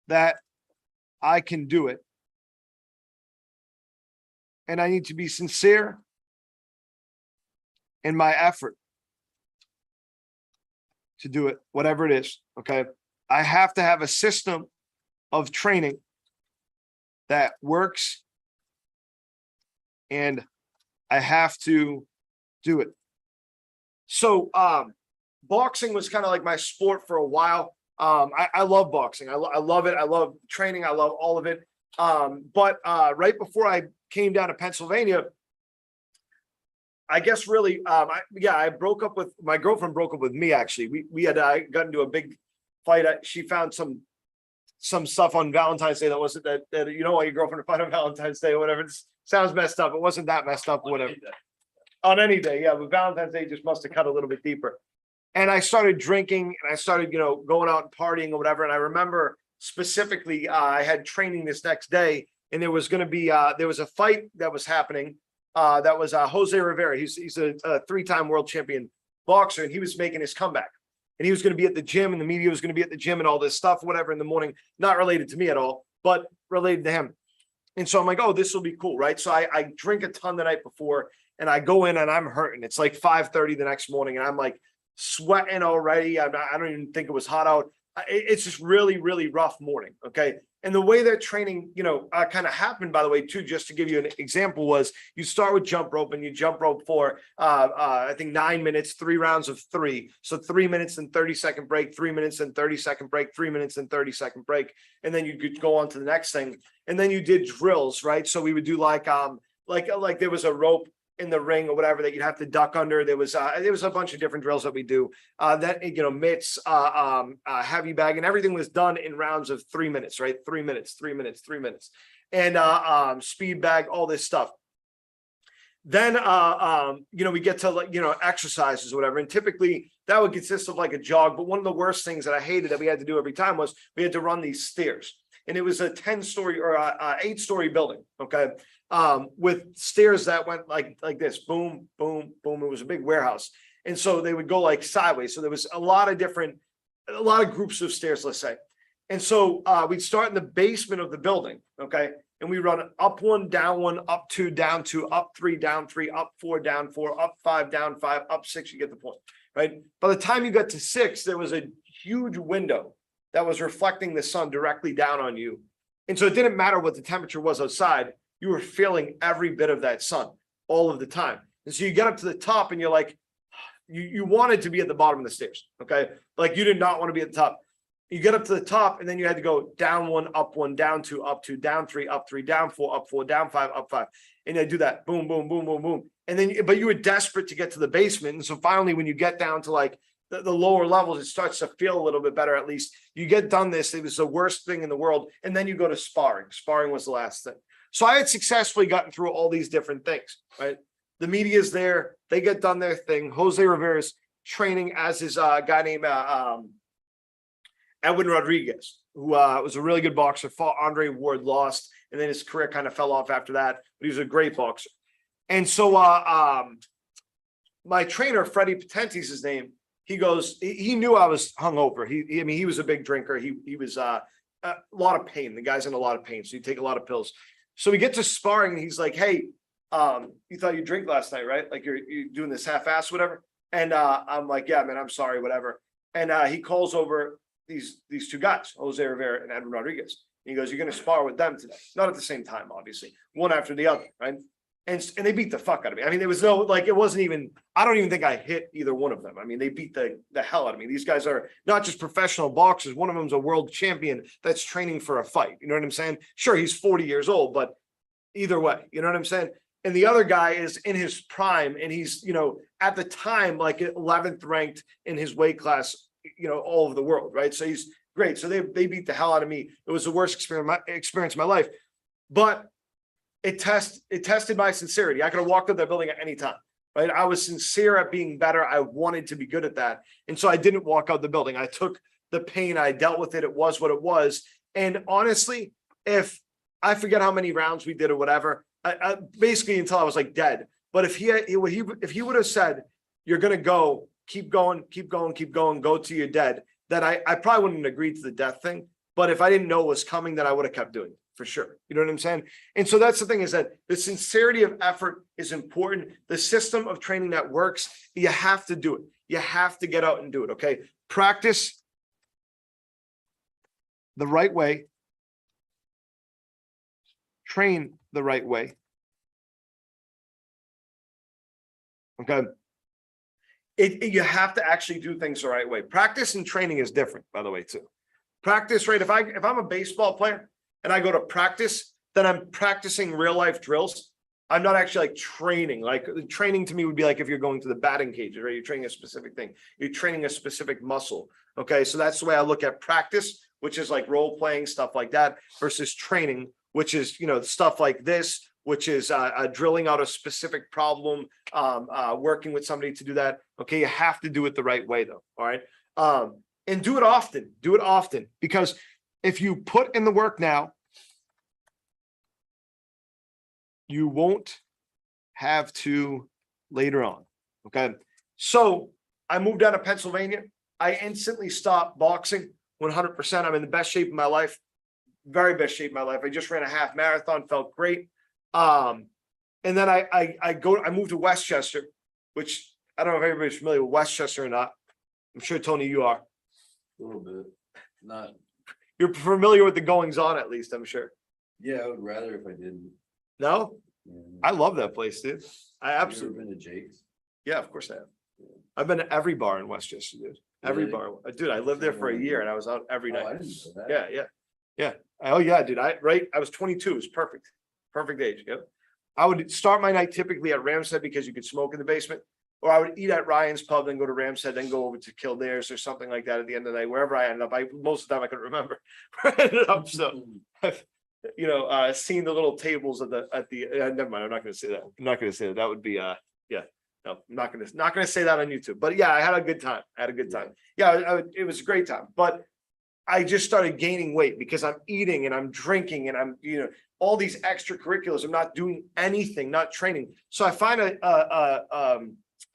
that I can do it. And I need to be sincere in my effort to do it, whatever it is. Okay. I have to have a system of training that works, and I have to do it. So boxing was kind of like my sport for a while. I love boxing. I love it. I love training. I love all of it. But right before I came down to Pennsylvania, I guess really, I broke up with my girlfriend. Broke up with me actually. We had got into a big fight. She found some stuff on Valentine's Day that wasn't that your girlfriend would fight on Valentine's Day or whatever. It sounds messed up. It wasn't that messed up or whatever. On any day, yeah. But Valentine's Day just must have cut a little bit deeper. And I started drinking, and I started going out and partying or whatever. And I remember specifically, I had training this next day, and there was going to be there was a fight that was happening. That was Jose Rivera. He's a 3-time world champion boxer, and he was making his comeback. And he was going to be at the gym, and the media was going to be at the gym and all this stuff, whatever, in the morning, not related to me at all, but related to him. And so I'm like, oh, this will be cool, right? So I drink a ton the night before and I go in and I'm hurting. It's like 5:30 the next morning and I'm like sweating already. I don't even think it was hot out. It's just really, really rough morning. Okay. And the way that training, kind of happened, by the way, too, just to give you an example, was you start with jump rope and you jump rope for, I think 9 minutes, 3 rounds of 3. So 3 minutes and 30-second break, 3 minutes and 30-second break, 3 minutes and 30-second break. And then you could go on to the next thing. And then you did drills, right? So we would do like there was a rope in the ring or whatever that you'd have to duck under. There was a bunch of different drills that we do, mitts, heavy bag, and everything was done in rounds of 3 minutes, right? 3 minutes, 3 minutes, 3 minutes, and speed bag, all this stuff. Then, we get to exercises or whatever. And typically that would consist of like a jog. But one of the worst things that I hated that we had to do every time was we had to run these stairs. And it was a 10-story or 8-story building. Okay. With stairs that went like this, boom, boom, boom. It was a big warehouse. And so they would go like sideways. So there was a lot of groups of stairs, let's say. And so we'd start in the basement of the building. Okay. And we run up 1, down 1, up 2, down 2, up 3, down 3, up 4, down 4, up 5, down 5, up 6. You get the point, right? By the time you got to 6, there was a huge window that was reflecting the sun directly down on you. And so it didn't matter what the temperature was outside. You were feeling every bit of that sun all of the time. And so you get up to the top and you're like, you wanted to be at the bottom of the stairs. Okay. Like you did not want to be at the top. You get up to the top and then you had to go down 1, up 1, down 2, up 2, down 3, up 3, down 4, up 4, down 5, up 5. And you do that. Boom, boom, boom, boom, boom. And then, but you were desperate to get to the basement. And so finally, when you get down to like the lower levels, it starts to feel a little bit better. At least you get done this. It was the worst thing in the world. And then you go to sparring. Sparring was the last thing. So I had successfully gotten through all these different things, right? The media's there. They get done their thing. Jose Rivera's training, as is a guy named Edwin Rodriguez, who was a really good boxer, fought Andre Ward, lost, and then his career kind of fell off after that. But he was a great boxer. And so my trainer, Freddie Potenti's his name, he goes, he knew I was hungover. He was a big drinker. He was a lot of pain. The guy's in a lot of pain, so you take a lot of pills. So we get to sparring, and he's like, hey, you thought you drink last night, right? Like you're doing this half-ass, whatever. And I'm like, yeah, man, I'm sorry, whatever. And he calls over these 2 guys, Jose Rivera and Edwin Rodriguez. And he goes, you're going to spar with them today. Not at the same time, obviously, one after the other, right? And they beat the fuck out of me. I mean, there was no, like, it wasn't even, I don't even think I hit either one of them. I mean, they beat the hell out of me. These guys are not just professional boxers. One of them's a world champion that's training for a fight. You know what I'm saying? Sure, he's 40 years old, but either way, you know what I'm saying? And the other guy is in his prime, and he's, at the time, like 11th ranked in his weight class, all over the world, right? So he's great. So they beat the hell out of me. It was the worst experience of my life, but it tested my sincerity. I could have walked up that building at any time, right? I was sincere at being better. I wanted to be good at that. And so I didn't walk out the building. I took the pain. I dealt with it. It was what it was. And honestly, if I forget how many rounds we did or whatever, I basically until I was like dead. But if he would have said, you're going to go, keep going, keep going, keep going, go till you're dead, then I probably wouldn't have agreed to the death thing. But if I didn't know it was coming, then I would have kept doing it for sure. You know what I'm saying? And so that's the thing, is that the sincerity of effort is important. The system of training that works, you have to do it. You have to get out and do it. Okay. Practice the right way. Train the right way. Okay. You have to actually do things the right way. Practice and training is different, by the way, too. Practice, right? If I'm a baseball player and I go to practice, then I'm practicing real life drills. I'm not actually like training. Like training to me would be like if you're going to the batting cage, right? You're training a specific thing. You're training a specific muscle. Okay. So that's the way I look at practice, which is like role playing, stuff like that, versus training, which is, stuff like this, which is drilling out a specific problem, working with somebody to do that. Okay. You have to do it the right way though. All right. And do it often, because if you put in the work now, you won't have to later on. Okay. So I moved out of Pennsylvania. I instantly stopped boxing 100%. I'm in the best shape of my life. very best shape of my life. I just ran a half marathon, felt great. And then I moved to Westchester, which I don't know if everybody's familiar with Westchester or not. I'm sure, Tony, you are. A little bit, not, You're familiar with the goings on, at least, I'm sure. yeah, I would rather if I didn't. No, Yeah. I love that place, dude. I Have you ever absolutely, been to Jake's? yeah, of course I have. I've been to every bar in Westchester, dude. Every Really? bar. Dude, I lived there for a year and I was out every Oh, I night. didn't know that. Yeah, yeah, yeah. Oh, yeah, dude. I was 22. It was perfect. Perfect age. Yep. I would start my night typically at Ramshead because you could smoke in the basement. Or I would eat at Ryan's Pub, then go to Ramshead, then go over to Kildare's or something like that at the end of the night, wherever I ended up. Most of the time I couldn't remember where I ended up. So I've, seen the little tables at the never mind. I'm not gonna say that. I'm not gonna say that. That would be yeah. No, I'm not gonna say that on YouTube. But yeah, I had a good time. I had a good time. Yeah, it was a great time. But I just started gaining weight because I'm eating and I'm drinking and I'm, all these extracurriculars. I'm not doing anything, not training. So I find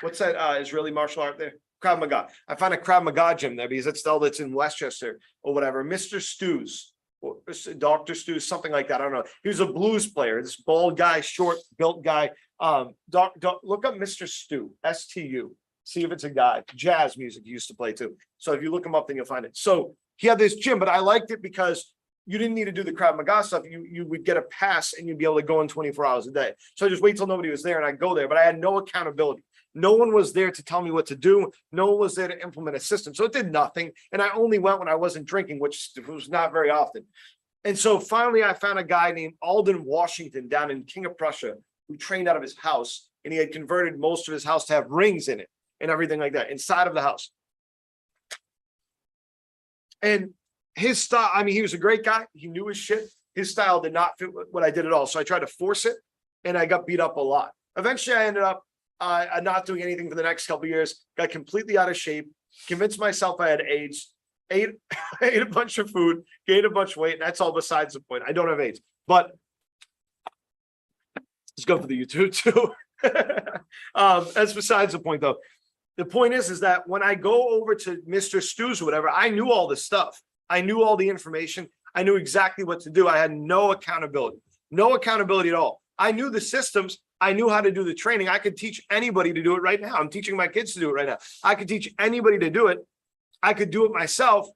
what's that Israeli martial art there? Krav Maga. I find a Krav Maga gym there because that's in Westchester or whatever. Mr. Stews, or Dr. Stews, something like that. I don't know. He was a blues player, this bald guy, short built guy. Look up Mr. Stew, STU. See if it's a guy. Jazz music he used to play too. So if you look him up, then you'll find it. So he had this gym, but I liked it because you didn't need to do the Krav Maga stuff. You would get a pass and you'd be able to go in 24 hours a day. So I just wait till nobody was there and I'd go there, but I had no accountability. No one was there to tell me what to do. No one was there to implement a system. So it did nothing. And I only went when I wasn't drinking, which was not very often. And so finally I found a guy named Alden Washington down in King of Prussia who trained out of his house. And he had converted most of his house to have rings in it and everything like that inside of the house. And his style, I mean, he was a great guy. He knew his shit. His style did not fit what I did at all. So I tried to force it and I got beat up a lot. Eventually I ended up not doing anything for the next couple of years, got completely out of shape, convinced myself I had AIDS, ate a bunch of food, gained a bunch of weight, and that's all besides the point. I don't have AIDS, but let's go for the YouTube too. That's besides the point though. The point is that when I go over to Mr. Stews or whatever, I knew all this stuff. I knew all the information. I knew exactly what to do. I had no accountability at all. I knew the systems. I knew how to do the training. I could teach anybody to do it right now. I'm teaching my kids to do it right now. I could teach anybody to do it. I could do it myself,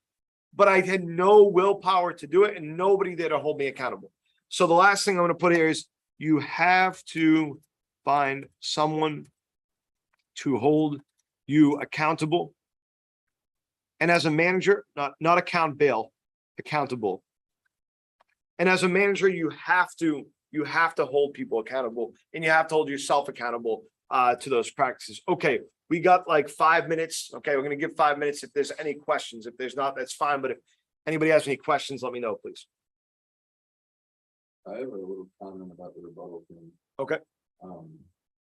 but I had no willpower to do it and nobody there to hold me accountable. So the last thing I'm going to put here is you have to find someone to hold you accountable. And as a manager, not account bail, accountable. And as a manager, you have to hold people accountable and you have to hold yourself accountable to those practices. Okay, we got like 5 minutes. Okay, we're going to give 5 minutes. If there's any questions, if there's not, that's fine. But if anybody has any questions, let me know, please. I have a little comment about the rebuttal thing. Okay.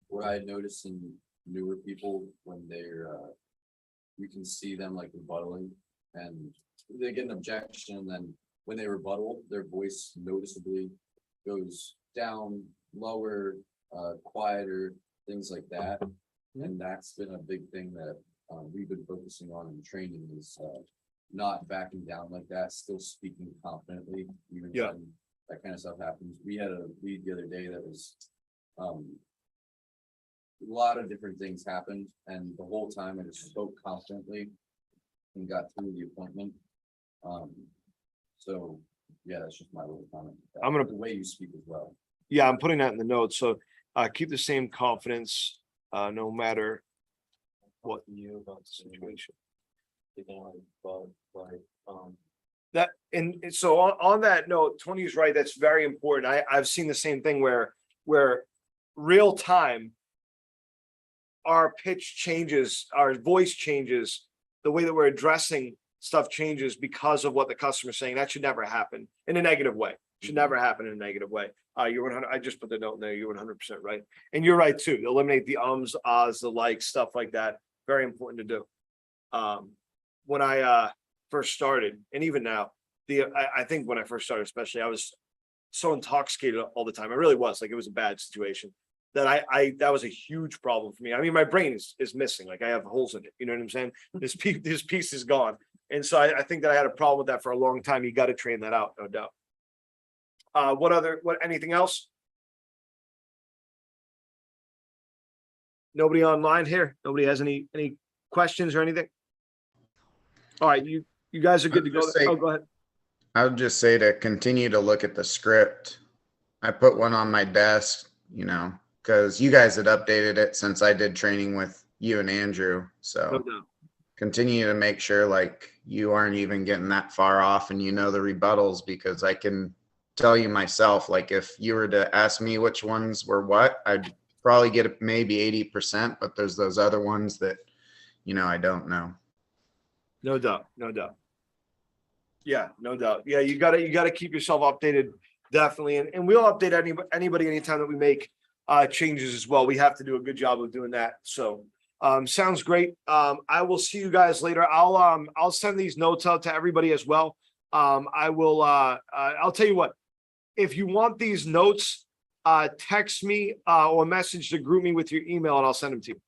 What I noticed in newer people when they're, you can see them like rebuttaling and they get an objection. And then when they rebuttal, their voice noticeably goes down, lower, quieter, things like that. And that's been a big thing that we've been focusing on in training is not backing down like that, still speaking confidently, even when that kind of stuff happens. We had a lead the other day that was a lot of different things happened, and the whole time I just spoke confidently and got through the appointment. So yeah, that's just my little comment. I'm gonna the way you speak as well. Yeah, I'm putting that in the notes. So keep the same confidence no matter what You about the situation. But And so on that note, Tony's right. That's very important. I've seen the same thing where real time, our pitch changes, our voice changes, the way that we're addressing stuff changes because of what the customer's saying. That should never happen in a negative way. Should never happen in a negative way. You're 100. I just put the note in there. You're 100% right, and you're right too. Eliminate the ums, ahs, the likes, stuff like that. Very important to do. When I first started, and even now, I think when I first started, especially, I was so intoxicated all the time. I really was. Like it was a bad situation that that was a huge problem for me. I mean, my brain is missing. Like I have holes in it. You know what I'm saying? This piece is gone. And so I think that I had a problem with that for a long time. You got to train that out, no doubt. Anything else? Nobody online here? Nobody has any questions or anything? All right, you guys are good to go. Just say- Oh, go ahead. I would just say to continue to look at the script. I put one on my desk, because you guys had updated it since I did training with you and Andrew. No So doubt. continue to make sure like you aren't even getting that far off and the rebuttals, because I can tell you myself, like if you were to ask me which ones were what, I'd probably get maybe 80%, but there's those other ones that, I don't know. No doubt, no doubt. Yeah, no doubt. Yeah, you gotta keep yourself updated, definitely. And we'll update anybody anytime that we make changes as well. We have to do a good job of doing that. So sounds great. I will see you guys later. I'll send these notes out to everybody as well. I'll tell you what, if you want these notes, text me or message the group me with your email and I'll send them to you.